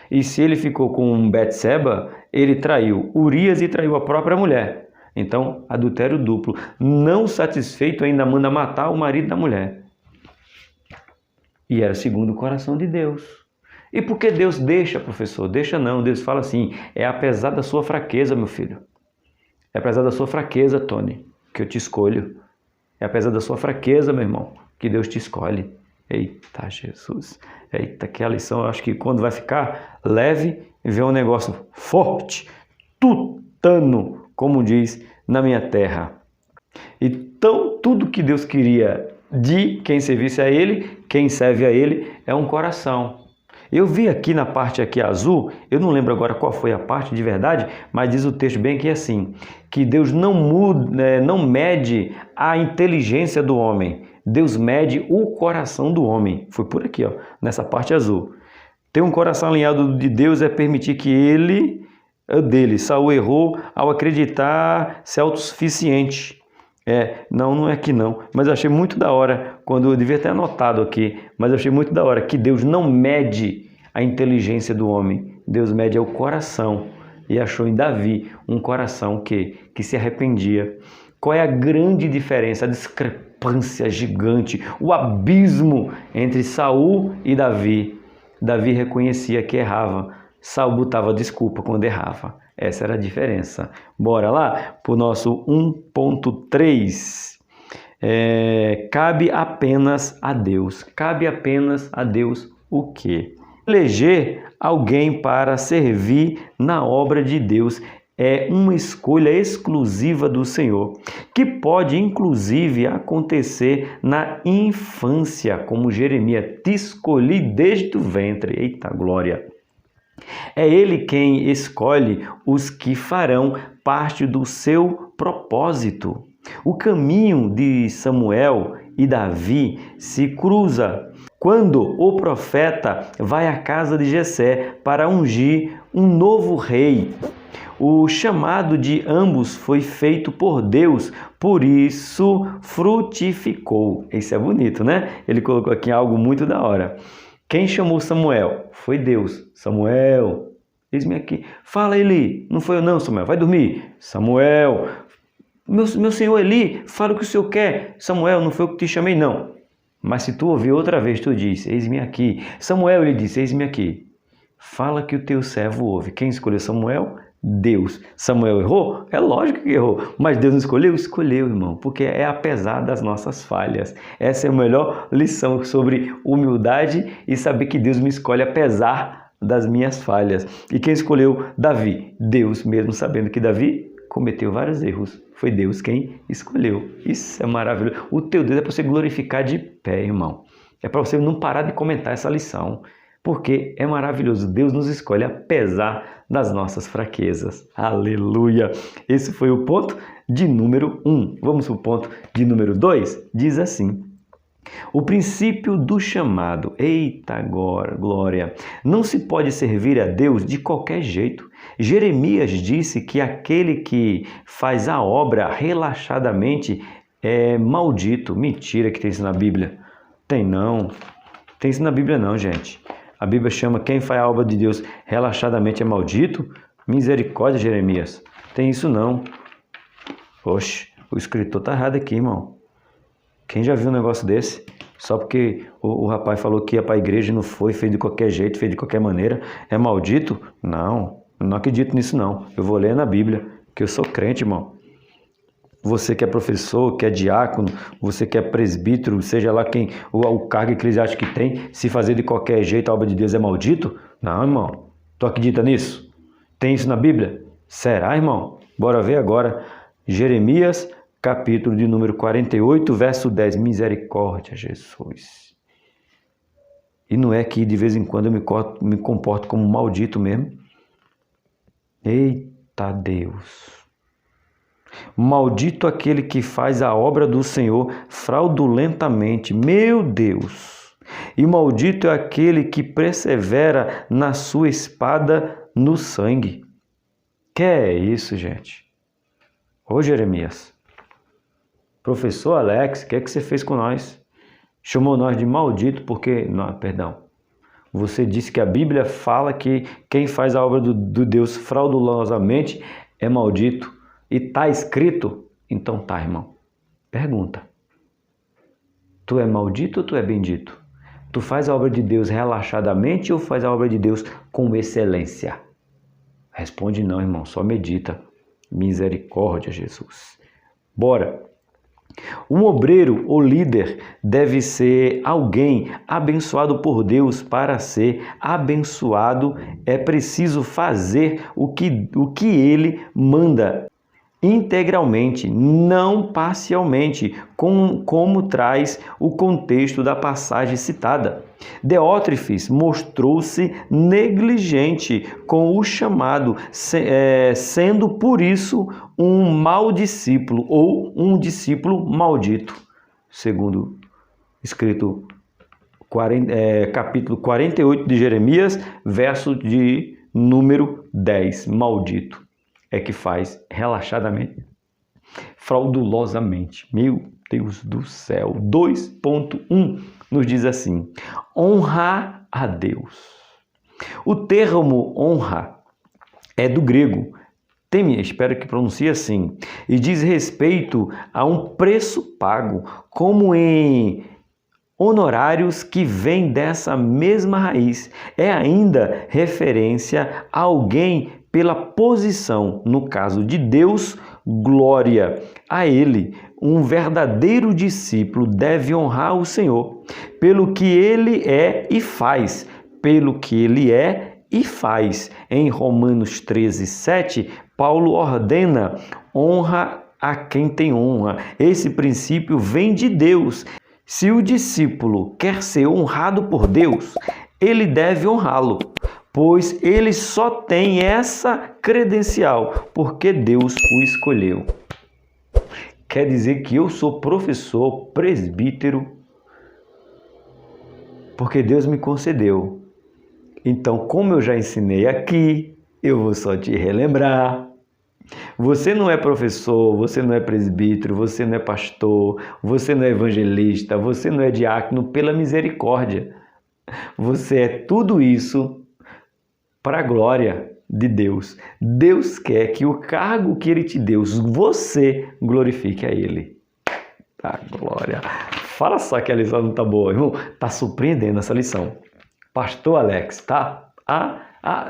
E se ele ficou com Betseba, ele traiu Urias e traiu a própria mulher. Então, adultério duplo. Não satisfeito, ainda manda matar o marido da mulher. E era segundo o coração de Deus. E por que Deus deixa, professor? Deixa não. Deus fala assim, é apesar da sua fraqueza, meu filho. É apesar da sua fraqueza, Tony, que eu te escolho. É apesar da sua fraqueza, meu irmão, que Deus te escolhe. Eita, Jesus. Eita, que a lição, eu acho que quando vai ficar leve, vem um negócio forte, tutano, como diz na minha terra. Então, tudo que Deus queria de quem servisse a Ele, quem serve a Ele, é um coração. Eu vi aqui na parte aqui azul, eu não lembro agora qual foi a parte de verdade, mas diz o texto bem que é assim, que Deus não muda, não mede a inteligência do homem, Deus mede o coração do homem. Foi por aqui, ó, nessa parte azul. Ter um coração alinhado de Deus é permitir que Saul errou ao acreditar ser autossuficiente. Não é aqui não, mas eu achei muito da hora, quando eu devia ter anotado aqui, mas eu achei muito da hora que Deus não mede a inteligência do homem, Deus mede o coração, e achou em Davi um coração que se arrependia. Qual é a grande diferença, a discrepância gigante, o abismo entre Saul e Davi? Davi reconhecia que errava, Saul botava desculpa quando errava. Essa era a diferença. Bora lá para o nosso 1.3. Cabe apenas a Deus. Cabe apenas a Deus o quê? Eleger alguém para servir na obra de Deus é uma escolha exclusiva do Senhor, que pode inclusive acontecer na infância, como Jeremias: te escolhi desde o ventre. Eita glória! É Ele quem escolhe os que farão parte do seu propósito. O caminho de Samuel e Davi se cruza quando o profeta vai à casa de Jessé para ungir um novo rei. O chamado de ambos foi feito por Deus, por isso frutificou. Isso é bonito, né? Ele colocou aqui algo muito da hora. Quem chamou Samuel? Foi Deus. Samuel, eis-me aqui. Fala, Eli. Não foi eu não, Samuel. Vai dormir. Samuel. Meu senhor Eli, fala o que o senhor quer. Samuel, não foi eu que te chamei, não. Mas se tu ouvir outra vez, tu diz: eis-me aqui. Samuel, ele disse: eis-me aqui. Fala que o teu servo ouve. Quem escolheu Samuel? Deus. Samuel errou? É lógico que errou. Mas Deus não escolheu? Escolheu, irmão. Porque é apesar das nossas falhas. Essa é a melhor lição sobre humildade e saber que Deus me escolhe apesar das minhas falhas. E quem escolheu Davi? Deus, mesmo sabendo que Davi cometeu vários erros. Foi Deus quem escolheu. Isso é maravilhoso. O teu Deus é para você glorificar de pé, irmão. É para você não parar de comentar essa lição. Porque é maravilhoso. Deus nos escolhe apesar das nossas fraquezas. Aleluia! Esse foi o ponto de número 1. Vamos para o ponto de número 2? Diz assim: o princípio do chamado. Eita glória! Não se pode servir a Deus de qualquer jeito. Jeremias disse que aquele que faz a obra relaxadamente é maldito. Mentira que tem isso na Bíblia. Tem não. Tem isso na Bíblia não, gente. A Bíblia chama quem faz a obra de Deus relaxadamente é maldito. Misericórdia, Jeremias. Tem isso não. Oxe, o escritor está errado aqui, irmão. Quem já viu um negócio desse? Só porque o rapaz falou que ia para a igreja e não foi, fez de qualquer jeito, fez de qualquer maneira. É maldito? Não, eu não acredito nisso não. Eu vou ler na Bíblia, que eu sou crente, irmão. Você que é professor, que é diácono, você que é presbítero, seja lá quem o cargo eclesiástico que tem, se fazer de qualquer jeito a obra de Deus é maldito? Não, irmão. Tu acredita nisso? Tem isso na Bíblia? Será, irmão? Bora ver agora. Jeremias, capítulo de número 48, verso 10. Misericórdia, Jesus. E não é que de vez em quando eu me comporto como maldito mesmo? Eita Deus! Maldito aquele que faz a obra do Senhor fraudulentamente. Meu Deus! E maldito é aquele que persevera na sua espada no sangue. Que é isso, gente? Ô Jeremias, professor Alex, o que é que você fez com nós? Chamou nós de maldito porque... Não, perdão. Você disse que a Bíblia fala que quem faz a obra do Deus fraudulosamente é maldito. E está escrito? Então tá, irmão. Pergunta. Tu é maldito ou tu é bendito? Tu faz a obra de Deus relaxadamente ou faz a obra de Deus com excelência? Responde não, irmão. Só medita. Misericórdia, Jesus. Bora. Um obreiro ou líder deve ser alguém abençoado por Deus. Para ser abençoado é preciso fazer o que ele manda. integralmente, não parcialmente, como traz o contexto da passagem citada. Deótrefes mostrou-se negligente com o chamado, sendo por isso um mau discípulo ou um discípulo maldito, segundo escrito capítulo 48 de Jeremias, verso de número 10, maldito é que faz relaxadamente, fraudulosamente. Meu Deus do céu. 2.1 nos diz assim: honrar a Deus. O termo honra é do grego temia, espero que pronuncie assim, e diz respeito a um preço pago, como em honorários que vêm dessa mesma raiz. É ainda referência a alguém pela posição, no caso de Deus, glória a Ele. Um verdadeiro discípulo deve honrar o Senhor pelo que Ele é e faz, pelo que Ele é e faz. Em Romanos 13:7, Paulo ordena: honra a quem tem honra. Esse princípio vem de Deus. Se o discípulo quer ser honrado por Deus, ele deve honrá-lo, pois ele só tem essa credencial porque Deus o escolheu. Quer dizer que eu sou professor, presbítero, porque Deus me concedeu. Então, como eu já ensinei aqui, eu vou só te relembrar. Você não é professor, você não é presbítero, você não é pastor, você não é evangelista, você não é diácono pela misericórdia. Você é tudo isso para a glória de Deus. Deus quer que o cargo que Ele te deu, você glorifique a Ele. Tá, glória. Fala só que a lição não tá boa, irmão. Tá surpreendendo essa lição. Pastor Alex, tá?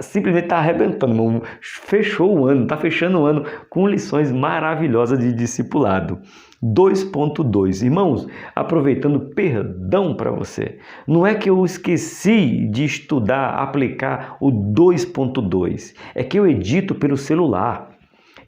Simplesmente está arrebentando, irmão. Fechou o ano, está fechando o ano com lições maravilhosas de discipulado. 2.2. Irmãos, aproveitando, perdão para você. Não é que eu esqueci de estudar, aplicar o 2.2. É que eu edito pelo celular.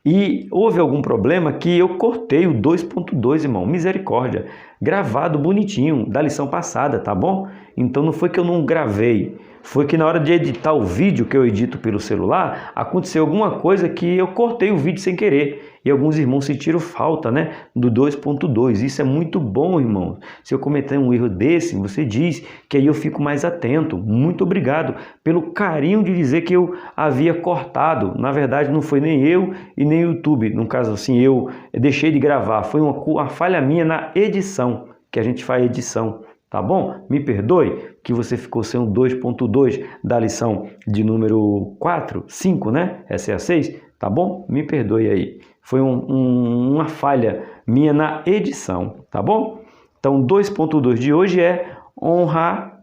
E houve algum problema que eu cortei o 2.2, irmão. Misericórdia. Gravado bonitinho da lição passada, tá bom? Então não foi que eu não gravei. Foi que na hora de editar o vídeo que eu edito pelo celular, aconteceu alguma coisa que eu cortei o vídeo sem querer. E alguns irmãos sentiram falta, né, do 2.2. Isso é muito bom, irmão. Se eu cometer um erro desse, você diz, que aí eu fico mais atento. Muito obrigado pelo carinho de dizer que eu havia cortado. Na verdade, não foi nem eu e nem o YouTube. No caso assim, eu deixei de gravar. Foi uma falha minha na edição, que a gente faz edição. Tá bom? Me perdoe que você ficou sem o 2.2 da lição de número 4, 5, né? Essa é a 6, tá bom? Me perdoe aí. Foi uma falha minha na edição, tá bom? Então, 2.2 de hoje é honrar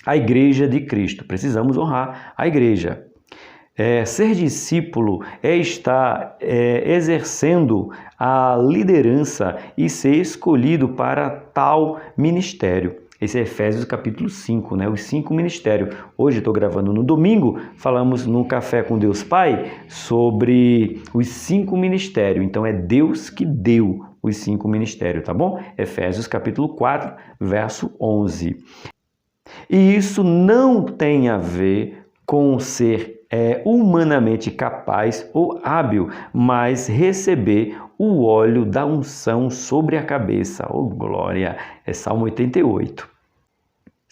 a Igreja de Cristo. Precisamos honrar a Igreja. Ser discípulo é estar exercendo a liderança e ser escolhido para tal ministério. Esse é Efésios capítulo 5, né? Os 5 ministérios. Hoje estou gravando no domingo, falamos no Café com Deus Pai sobre os 5 ministérios. Então é Deus que deu os 5 ministérios, tá bom? Efésios capítulo 4, verso 11. E isso não tem a ver com ser humanamente capaz ou hábil, mas receber o óleo da unção sobre a cabeça. Oh, glória! É Salmo 88.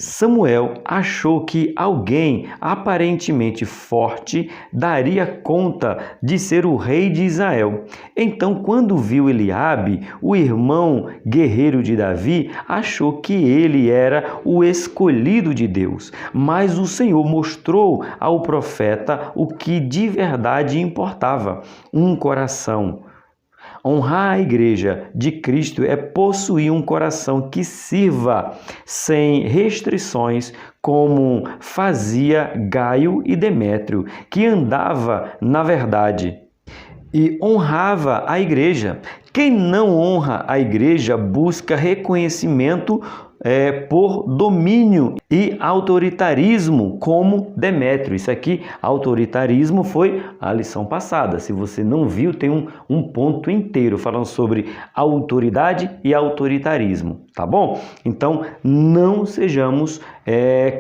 Samuel achou que alguém aparentemente forte daria conta de ser o rei de Israel. Então, quando viu Eliabe, o irmão guerreiro de Davi, achou que ele era o escolhido de Deus. Mas o Senhor mostrou ao profeta o que de verdade importava: um coração. Honrar a Igreja de Cristo é possuir um coração que sirva sem restrições, como fazia Gaio e Demétrio, que andava na verdade e honrava a Igreja. Quem não honra a Igreja busca reconhecimento por domínio e autoritarismo, como Demétrio. Isso aqui, autoritarismo, foi a lição passada. Se você não viu, tem um ponto inteiro falando sobre autoridade e autoritarismo, tá bom? Então, não sejamos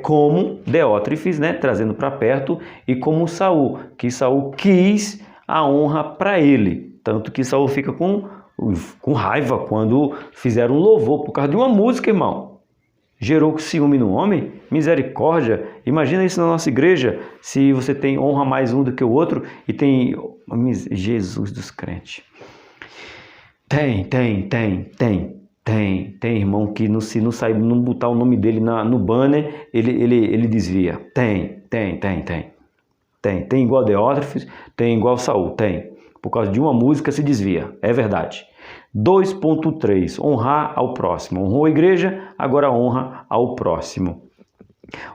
como Diótrefes, né, trazendo para perto, e como Saul, que Saul quis a honra para ele, tanto que Saul fica com raiva quando fizeram um louvor por causa de uma música, irmão. Gerou ciúme no homem? Misericórdia! Imagina isso na nossa igreja, se você tem honra mais um do que o outro e tem... Jesus dos crentes. Tem, irmão, que se não sair, não botar o nome dele no banner, ele desvia. Tem igual Diótrefes, tem igual Saul, tem. Por causa de uma música se desvia, é verdade. 2.3, honrar ao próximo. Honrou a igreja, agora honra ao próximo.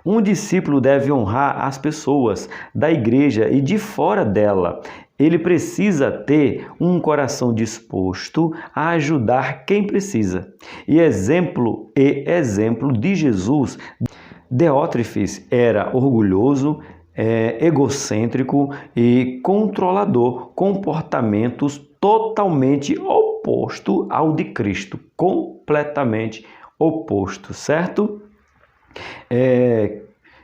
Um discípulo deve honrar as pessoas da igreja e de fora dela. Ele precisa ter um coração disposto a ajudar quem precisa. E exemplo de Jesus, Diótrefes era orgulhoso, egocêntrico e controlador, comportamentos totalmente oposto ao de Cristo, completamente oposto, certo?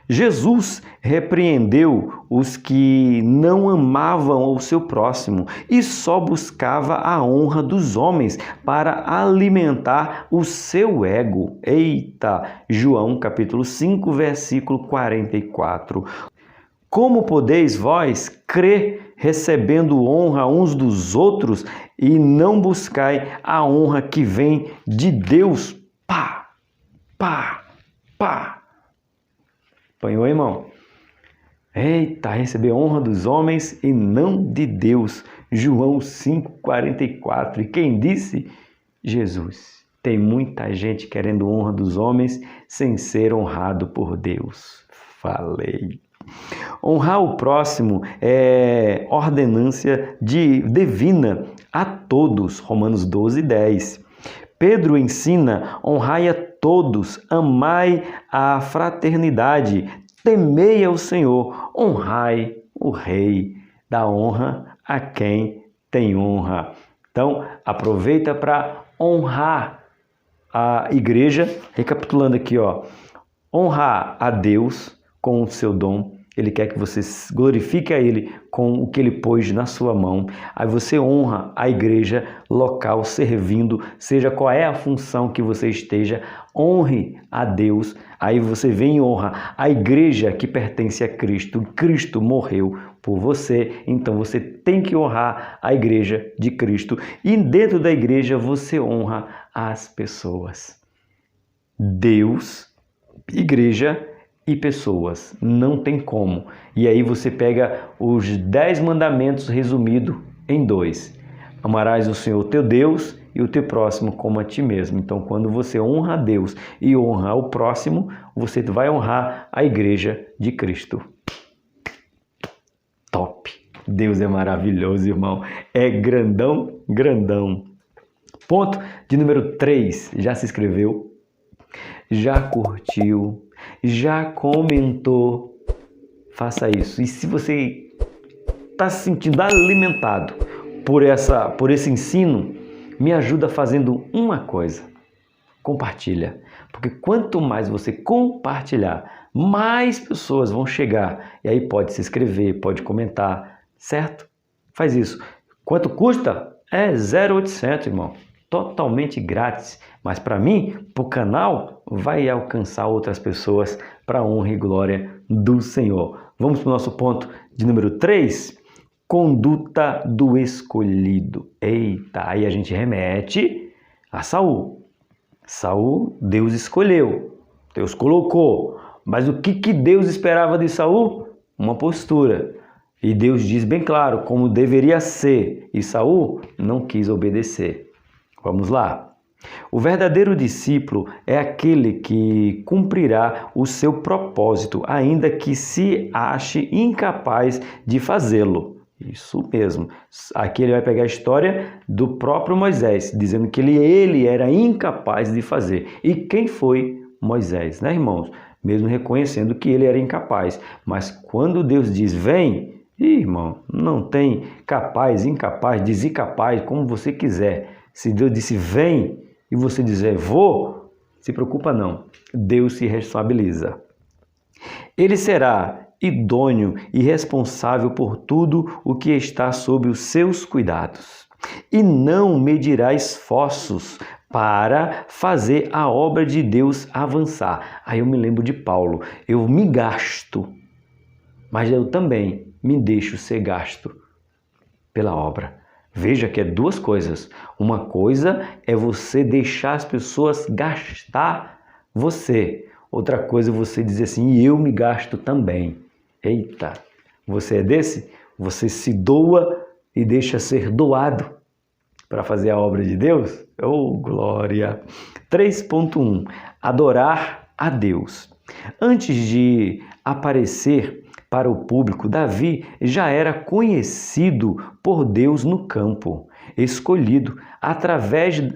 Jesus repreendeu os que não amavam o seu próximo e só buscava a honra dos homens para alimentar o seu ego. Eita! João capítulo 5, versículo 44. Como podeis vós crer recebendo honra uns dos outros e não buscai a honra que vem de Deus? Pá! Apanhou, irmão? Eita, receber honra dos homens e não de Deus. João 5,44. E quem disse? Jesus. Tem muita gente querendo honra dos homens sem ser honrado por Deus. Falei. Honrar o próximo é ordenância divina a todos. Romanos 12:10. Pedro ensina: honrai a todos, amai a fraternidade, temei ao Senhor, honrai o Rei, dá honra a quem tem honra. Então, aproveita para honrar a igreja, recapitulando aqui, honrar a Deus com o seu dom. Ele quer que você glorifique a Ele com o que Ele pôs na sua mão. Aí você honra a igreja local servindo, seja qual é a função que você esteja, honre a Deus. Aí você vem e honra a igreja que pertence a Cristo. Cristo morreu por você, então você tem que honrar a igreja de Cristo. E dentro da igreja você honra as pessoas. Deus, igreja e pessoas, não tem como. E aí você pega os 10 mandamentos resumidos em 2. Amarás o Senhor teu Deus e o teu próximo como a ti mesmo. Então, quando você honra a Deus e honra o próximo, você vai honrar a igreja de Cristo. Top! Deus é maravilhoso, irmão. É grandão, grandão. Ponto de número 3. Já se inscreveu? Já curtiu? Já comentou? Faça isso. E se você está se sentindo alimentado por esse ensino, me ajuda fazendo uma coisa: compartilha. Porque quanto mais você compartilhar, mais pessoas vão chegar. E aí pode se inscrever, pode comentar, certo? Faz isso. Quanto custa? É 0,800, irmão. Totalmente grátis. Mas para mim, para o canal, vai alcançar outras pessoas para a honra e glória do Senhor. Vamos para o nosso ponto de número 3. Conduta do escolhido. Eita, aí a gente remete a Saul. Saul, Deus escolheu. Deus colocou. Mas o que Deus esperava de Saul? Uma postura. E Deus diz bem claro como deveria ser. E Saul não quis obedecer. Vamos lá. O verdadeiro discípulo é aquele que cumprirá o seu propósito, ainda que se ache incapaz de fazê-lo. Isso mesmo. Aqui ele vai pegar a história do próprio Moisés, dizendo que ele era incapaz de fazer. E quem foi Moisés, né, irmãos? Mesmo reconhecendo que ele era incapaz. Mas quando Deus diz, vem, irmão, não tem capaz, incapaz, desincapaz, como você quiser. Se Deus disse, vem, e você dizer, vou, se preocupa não. Deus se responsabiliza. Ele será idôneo e responsável por tudo o que está sob os seus cuidados. E não medirá esforços para fazer a obra de Deus avançar. Aí eu me lembro de Paulo, eu me gasto, mas eu também me deixo ser gasto pela obra. Veja que é duas coisas. Uma coisa é você deixar as pessoas gastar você. Outra coisa é você dizer assim, eu me gasto também. Eita, você é desse? Você se doa e deixa ser doado para fazer a obra de Deus? Oh, glória! 3.1. Adorar a Deus. Antes de aparecer para o público, Davi já era conhecido por Deus no campo, escolhido,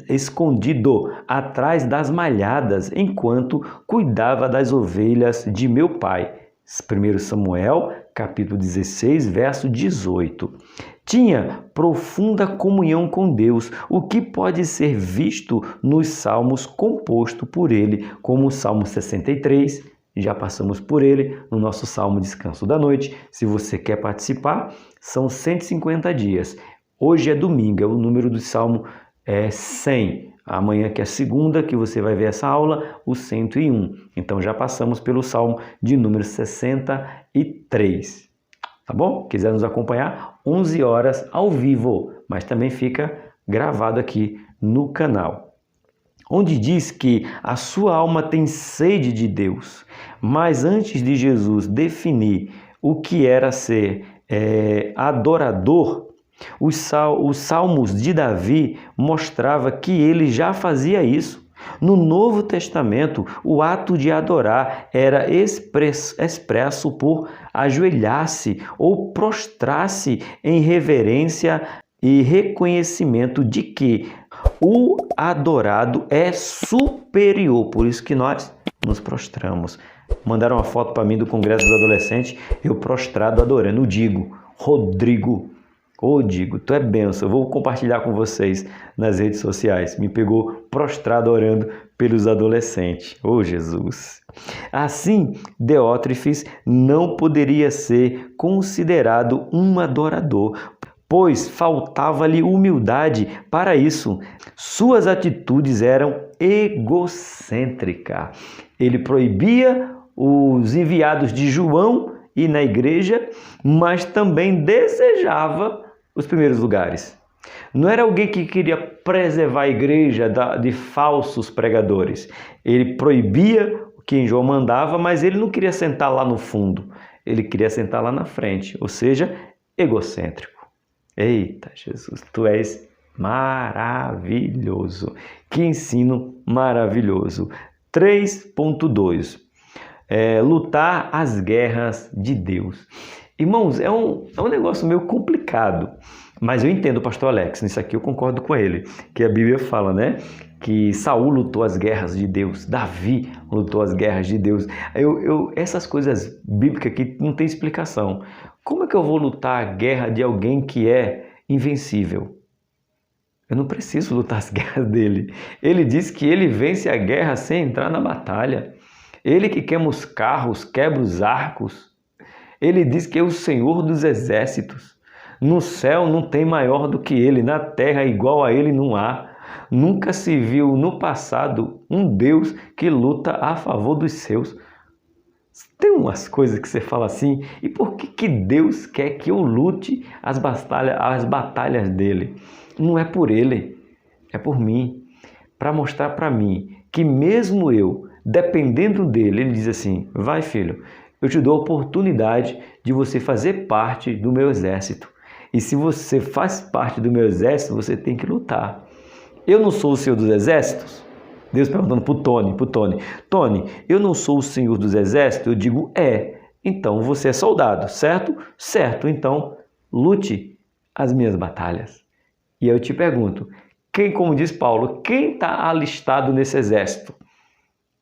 escondido atrás das malhadas, enquanto cuidava das ovelhas de meu pai. 1 Samuel, capítulo 16, verso 18. Tinha profunda comunhão com Deus, o que pode ser visto nos salmos composto por ele, como o Salmo 63, já passamos por ele no nosso Salmo Descanso da Noite. Se você quer participar, são 150 dias. Hoje é domingo, é o número do Salmo 100. Amanhã, que é segunda, que você vai ver essa aula, o 101. Então, já passamos pelo Salmo de número 63. Tá bom? Quiser nos acompanhar, 11 horas ao vivo, mas também fica gravado aqui no canal. Onde diz que a sua alma tem sede de Deus. Mas antes de Jesus definir o que era ser adorador, os salmos de Davi mostrava que ele já fazia isso. No Novo Testamento, o ato de adorar era expresso por ajoelhar-se ou prostrar-se em reverência e reconhecimento de que o adorado é superior. Por isso que nós nos prostramos. Mandaram uma foto para mim do Congresso dos Adolescentes, eu prostrado adorando. O Digo, Rodrigo. Ô Digo, tu é benção. Eu vou compartilhar com vocês nas redes sociais. Me pegou prostrado orando pelos adolescentes. Ô Jesus! Assim, Diótrefes não poderia ser considerado um adorador, pois faltava-lhe humildade para isso. Suas atitudes eram egocêntricas. Ele proibia os enviados de João ir na igreja, mas também desejava os primeiros lugares. Não era alguém que queria preservar a igreja de falsos pregadores. Ele proibia o que João mandava, mas ele não queria sentar lá no fundo. Ele queria sentar lá na frente, ou seja, egocêntrico. Eita, Jesus, tu és maravilhoso. Que ensino maravilhoso. 3.2. Lutar as guerras de Deus. Irmãos, é um negócio meio complicado, mas eu entendo o pastor Alex, nisso aqui eu concordo com ele, que a Bíblia fala, né, que Saul lutou as guerras de Deus, Davi lutou as guerras de Deus. Essas coisas bíblicas aqui não tem explicação. Como é que eu vou lutar a guerra de alguém que é invencível? Eu não preciso lutar as guerras dele. Ele diz que ele vence a guerra sem entrar na batalha. Ele que queima os carros, quebra os arcos. Ele diz que é o Senhor dos exércitos. No céu não tem maior do que ele, na terra igual a ele não há. Nunca se viu no passado um Deus que luta a favor dos seus. Tem umas coisas que você fala assim, e por que Deus quer que eu lute as batalhas dele? Não é por ele, é por mim. Para mostrar para mim que mesmo eu, dependendo dele, ele diz assim, vai filho, eu te dou a oportunidade de você fazer parte do meu exército. E se você faz parte do meu exército, você tem que lutar. Eu não sou o Senhor dos exércitos? Deus perguntando para o Tony. Tony, eu não sou o Senhor dos exércitos? Eu digo, então você é soldado, certo? Certo, então lute as minhas batalhas. E eu te pergunto, quem, como diz Paulo, quem está alistado nesse exército?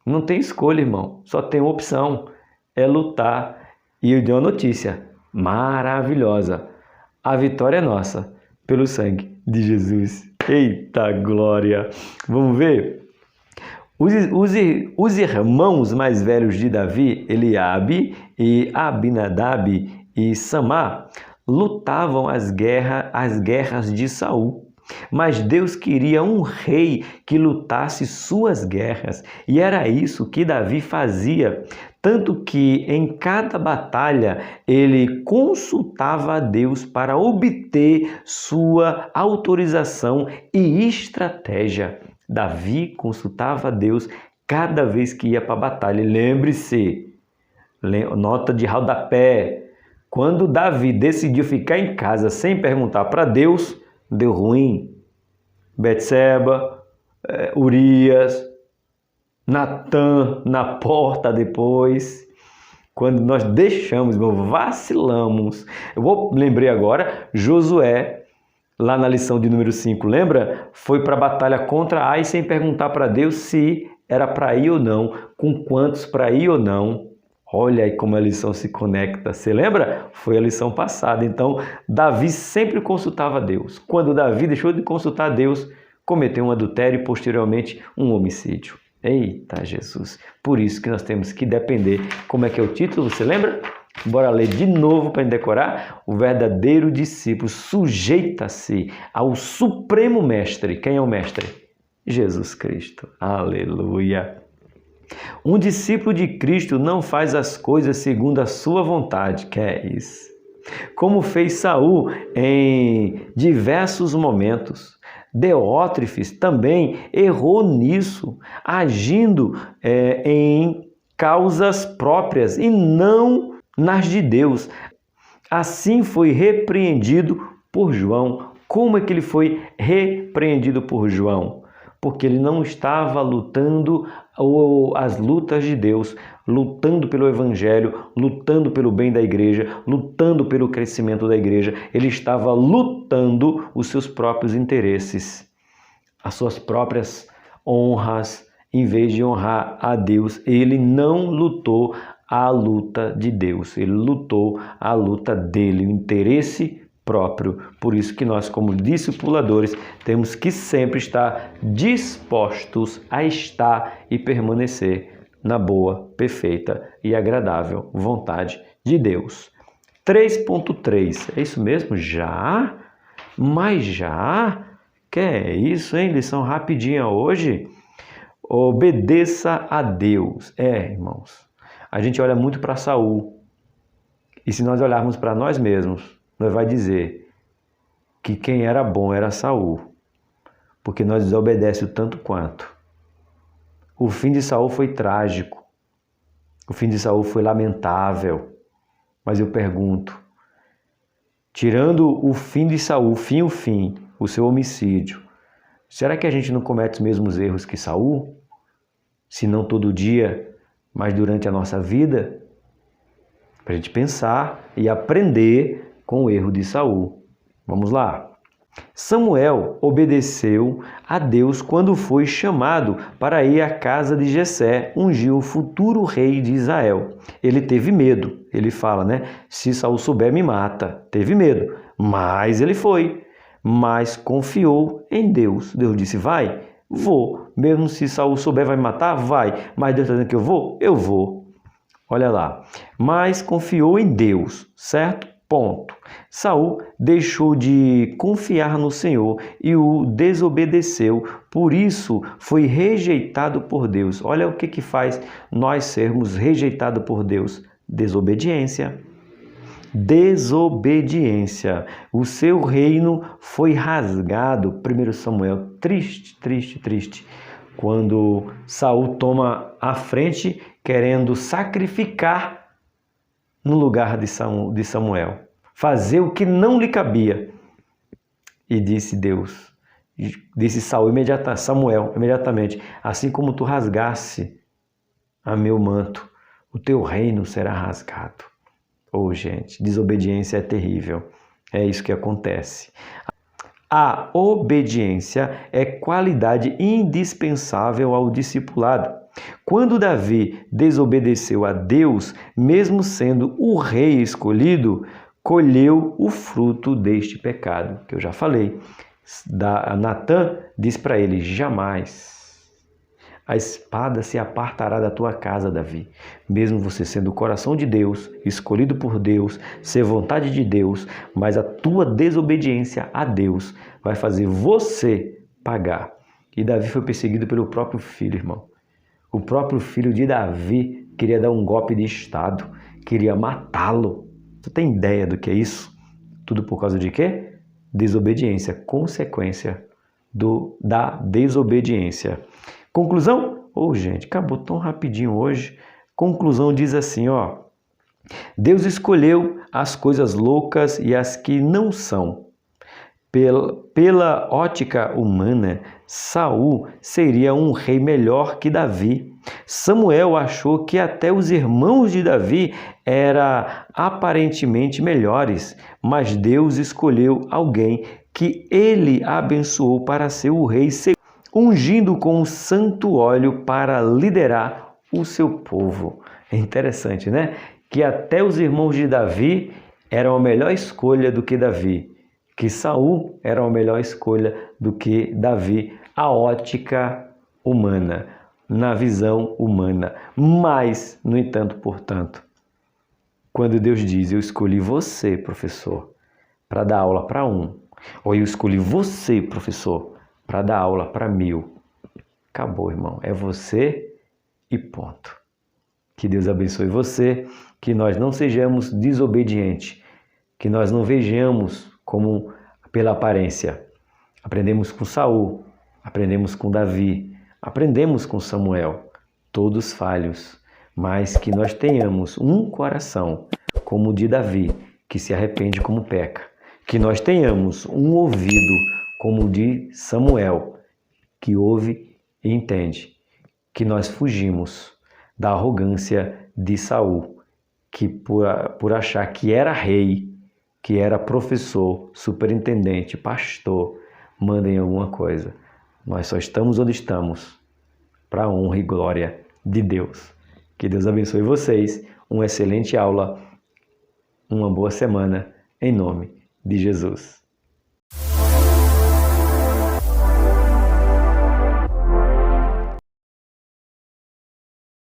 Não tem escolha, irmão, só tem uma opção, é lutar. E eu dei uma notícia maravilhosa, a vitória é nossa, pelo sangue de Jesus. Eita glória! Vamos ver? Os irmãos mais velhos de Davi, Eliabe e Abinadab e Samá, lutavam as guerras de Saul. Mas Deus queria um rei que lutasse suas guerras, e era isso que Davi fazia, tanto que em cada batalha ele consultava a Deus para obter sua autorização e estratégia. Davi consultava a Deus cada vez que ia para a batalha. Lembre-se, nota de rodapé, quando Davi decidiu ficar em casa sem perguntar para Deus, deu ruim. Betseba, Urias, Natã na porta depois. Quando nós deixamos, vacilamos. Lembrei agora, Josué, lá na lição de número 5, lembra? Foi para a batalha contra Ai sem perguntar para Deus se era para ir ou não, com quantos para ir ou não. Olha aí como a lição se conecta. Você lembra? Foi a lição passada. Então, Davi sempre consultava a Deus. Quando Davi deixou de consultar a Deus, cometeu um adultério e, posteriormente, um homicídio. Eita, Jesus! Por isso que nós temos que depender. Como é que é o título? Você lembra? Bora ler de novo para decorar. O verdadeiro discípulo sujeita-se ao Supremo Mestre. Quem é o Mestre? Jesus Cristo. Aleluia! Um discípulo de Cristo não faz as coisas segundo a sua vontade, que é isso. Como fez Saul em diversos momentos. Deótrefes também errou nisso, agindo em causas próprias e não nas de Deus. Assim foi repreendido por João. Como é que ele foi repreendido por João? Porque ele não estava lutando as lutas de Deus, lutando pelo Evangelho, lutando pelo bem da igreja, lutando pelo crescimento da igreja. Ele estava lutando os seus próprios interesses, as suas próprias honras, em vez de honrar a Deus. Ele não lutou a luta de Deus, ele lutou a luta dele, o interesse próprio. Por isso que nós, como discipuladores, temos que sempre estar dispostos a estar e permanecer na boa, perfeita e agradável vontade de Deus. 3.3, é isso mesmo? Já? Mas já? Que é isso, hein? Lição rapidinha hoje. Obedeça a Deus. Irmãos, a gente olha muito para Saul. E se nós olharmos para nós mesmos, nós vai dizer que quem era bom era Saul, porque nós desobedecemos tanto quanto. O fim de Saul foi trágico, o fim de Saul foi lamentável, mas eu pergunto, tirando o fim de Saul, o seu homicídio, será que a gente não comete os mesmos erros que Saul? Se não todo dia, mas durante a nossa vida? Para a gente pensar e aprender com o erro de Saul. Vamos lá. Samuel obedeceu a Deus quando foi chamado para ir à casa de Jessé, ungir o futuro rei de Israel. Ele teve medo. Ele fala, se Saul souber, me mata. Teve medo, mas ele foi. Mas confiou em Deus. Deus disse, vai, vou. Mesmo se Saul souber, vai me matar? Vai. Mas Deus está dizendo que eu vou? Eu vou. Olha lá. Mas confiou em Deus, certo? Ponto. Saul deixou de confiar no Senhor e o desobedeceu, por isso foi rejeitado por Deus. Olha o que faz nós sermos rejeitados por Deus: desobediência. Desobediência. O seu reino foi rasgado. 1 Samuel, triste, triste, triste. Quando Saul toma a frente querendo sacrificar no lugar de Samuel, fazer o que não lhe cabia. E disse Samuel imediatamente, assim como tu rasgasse a meu manto, o teu reino será rasgado. Gente, desobediência é terrível. É isso que acontece. A obediência é qualidade indispensável ao discipulado. Quando Davi desobedeceu a Deus, mesmo sendo o rei escolhido, colheu o fruto deste pecado, que eu já falei. Natã diz para ele: jamais a espada se apartará da tua casa, Davi. Mesmo você sendo o coração de Deus, escolhido por Deus, ser vontade de Deus, mas a tua desobediência a Deus vai fazer você pagar. E Davi foi perseguido pelo próprio filho, irmão. O próprio filho de Davi queria dar um golpe de estado, queria matá-lo. Você tem ideia do que é isso? Tudo por causa de quê? Desobediência, consequência da desobediência. Conclusão? Gente, acabou tão rapidinho hoje. Conclusão diz assim, Deus escolheu as coisas loucas e as que não são. Pela ótica humana, Saul seria um rei melhor que Davi. Samuel achou que até os irmãos de Davi eram aparentemente melhores, mas Deus escolheu alguém que ele abençoou para ser o rei, ungindo com um santo óleo para liderar o seu povo. É interessante, né? Que até os irmãos de Davi eram a melhor escolha do que Davi. Que Saul era a melhor escolha do que Davi, a ótica humana, na visão humana. Mas, no entanto, portanto, quando Deus diz: eu escolhi você, professor, para dar aula para um, ou eu escolhi você, professor, para dar aula para 1000, acabou, irmão. É você e ponto. Que Deus abençoe você, que nós não sejamos desobedientes, que nós não vejamos como pela aparência. Aprendemos com Saul, aprendemos com Davi, aprendemos com Samuel, todos falhos, mas que nós tenhamos um coração como o de Davi, que se arrepende como peca, que nós tenhamos um ouvido como o de Samuel, que ouve e entende, que nós fugimos da arrogância de Saul, que por achar que era rei, que era professor, superintendente, pastor, mandem alguma coisa. Nós só estamos onde estamos para a honra e glória de Deus. Que Deus abençoe vocês, uma excelente aula, uma boa semana, em nome de Jesus.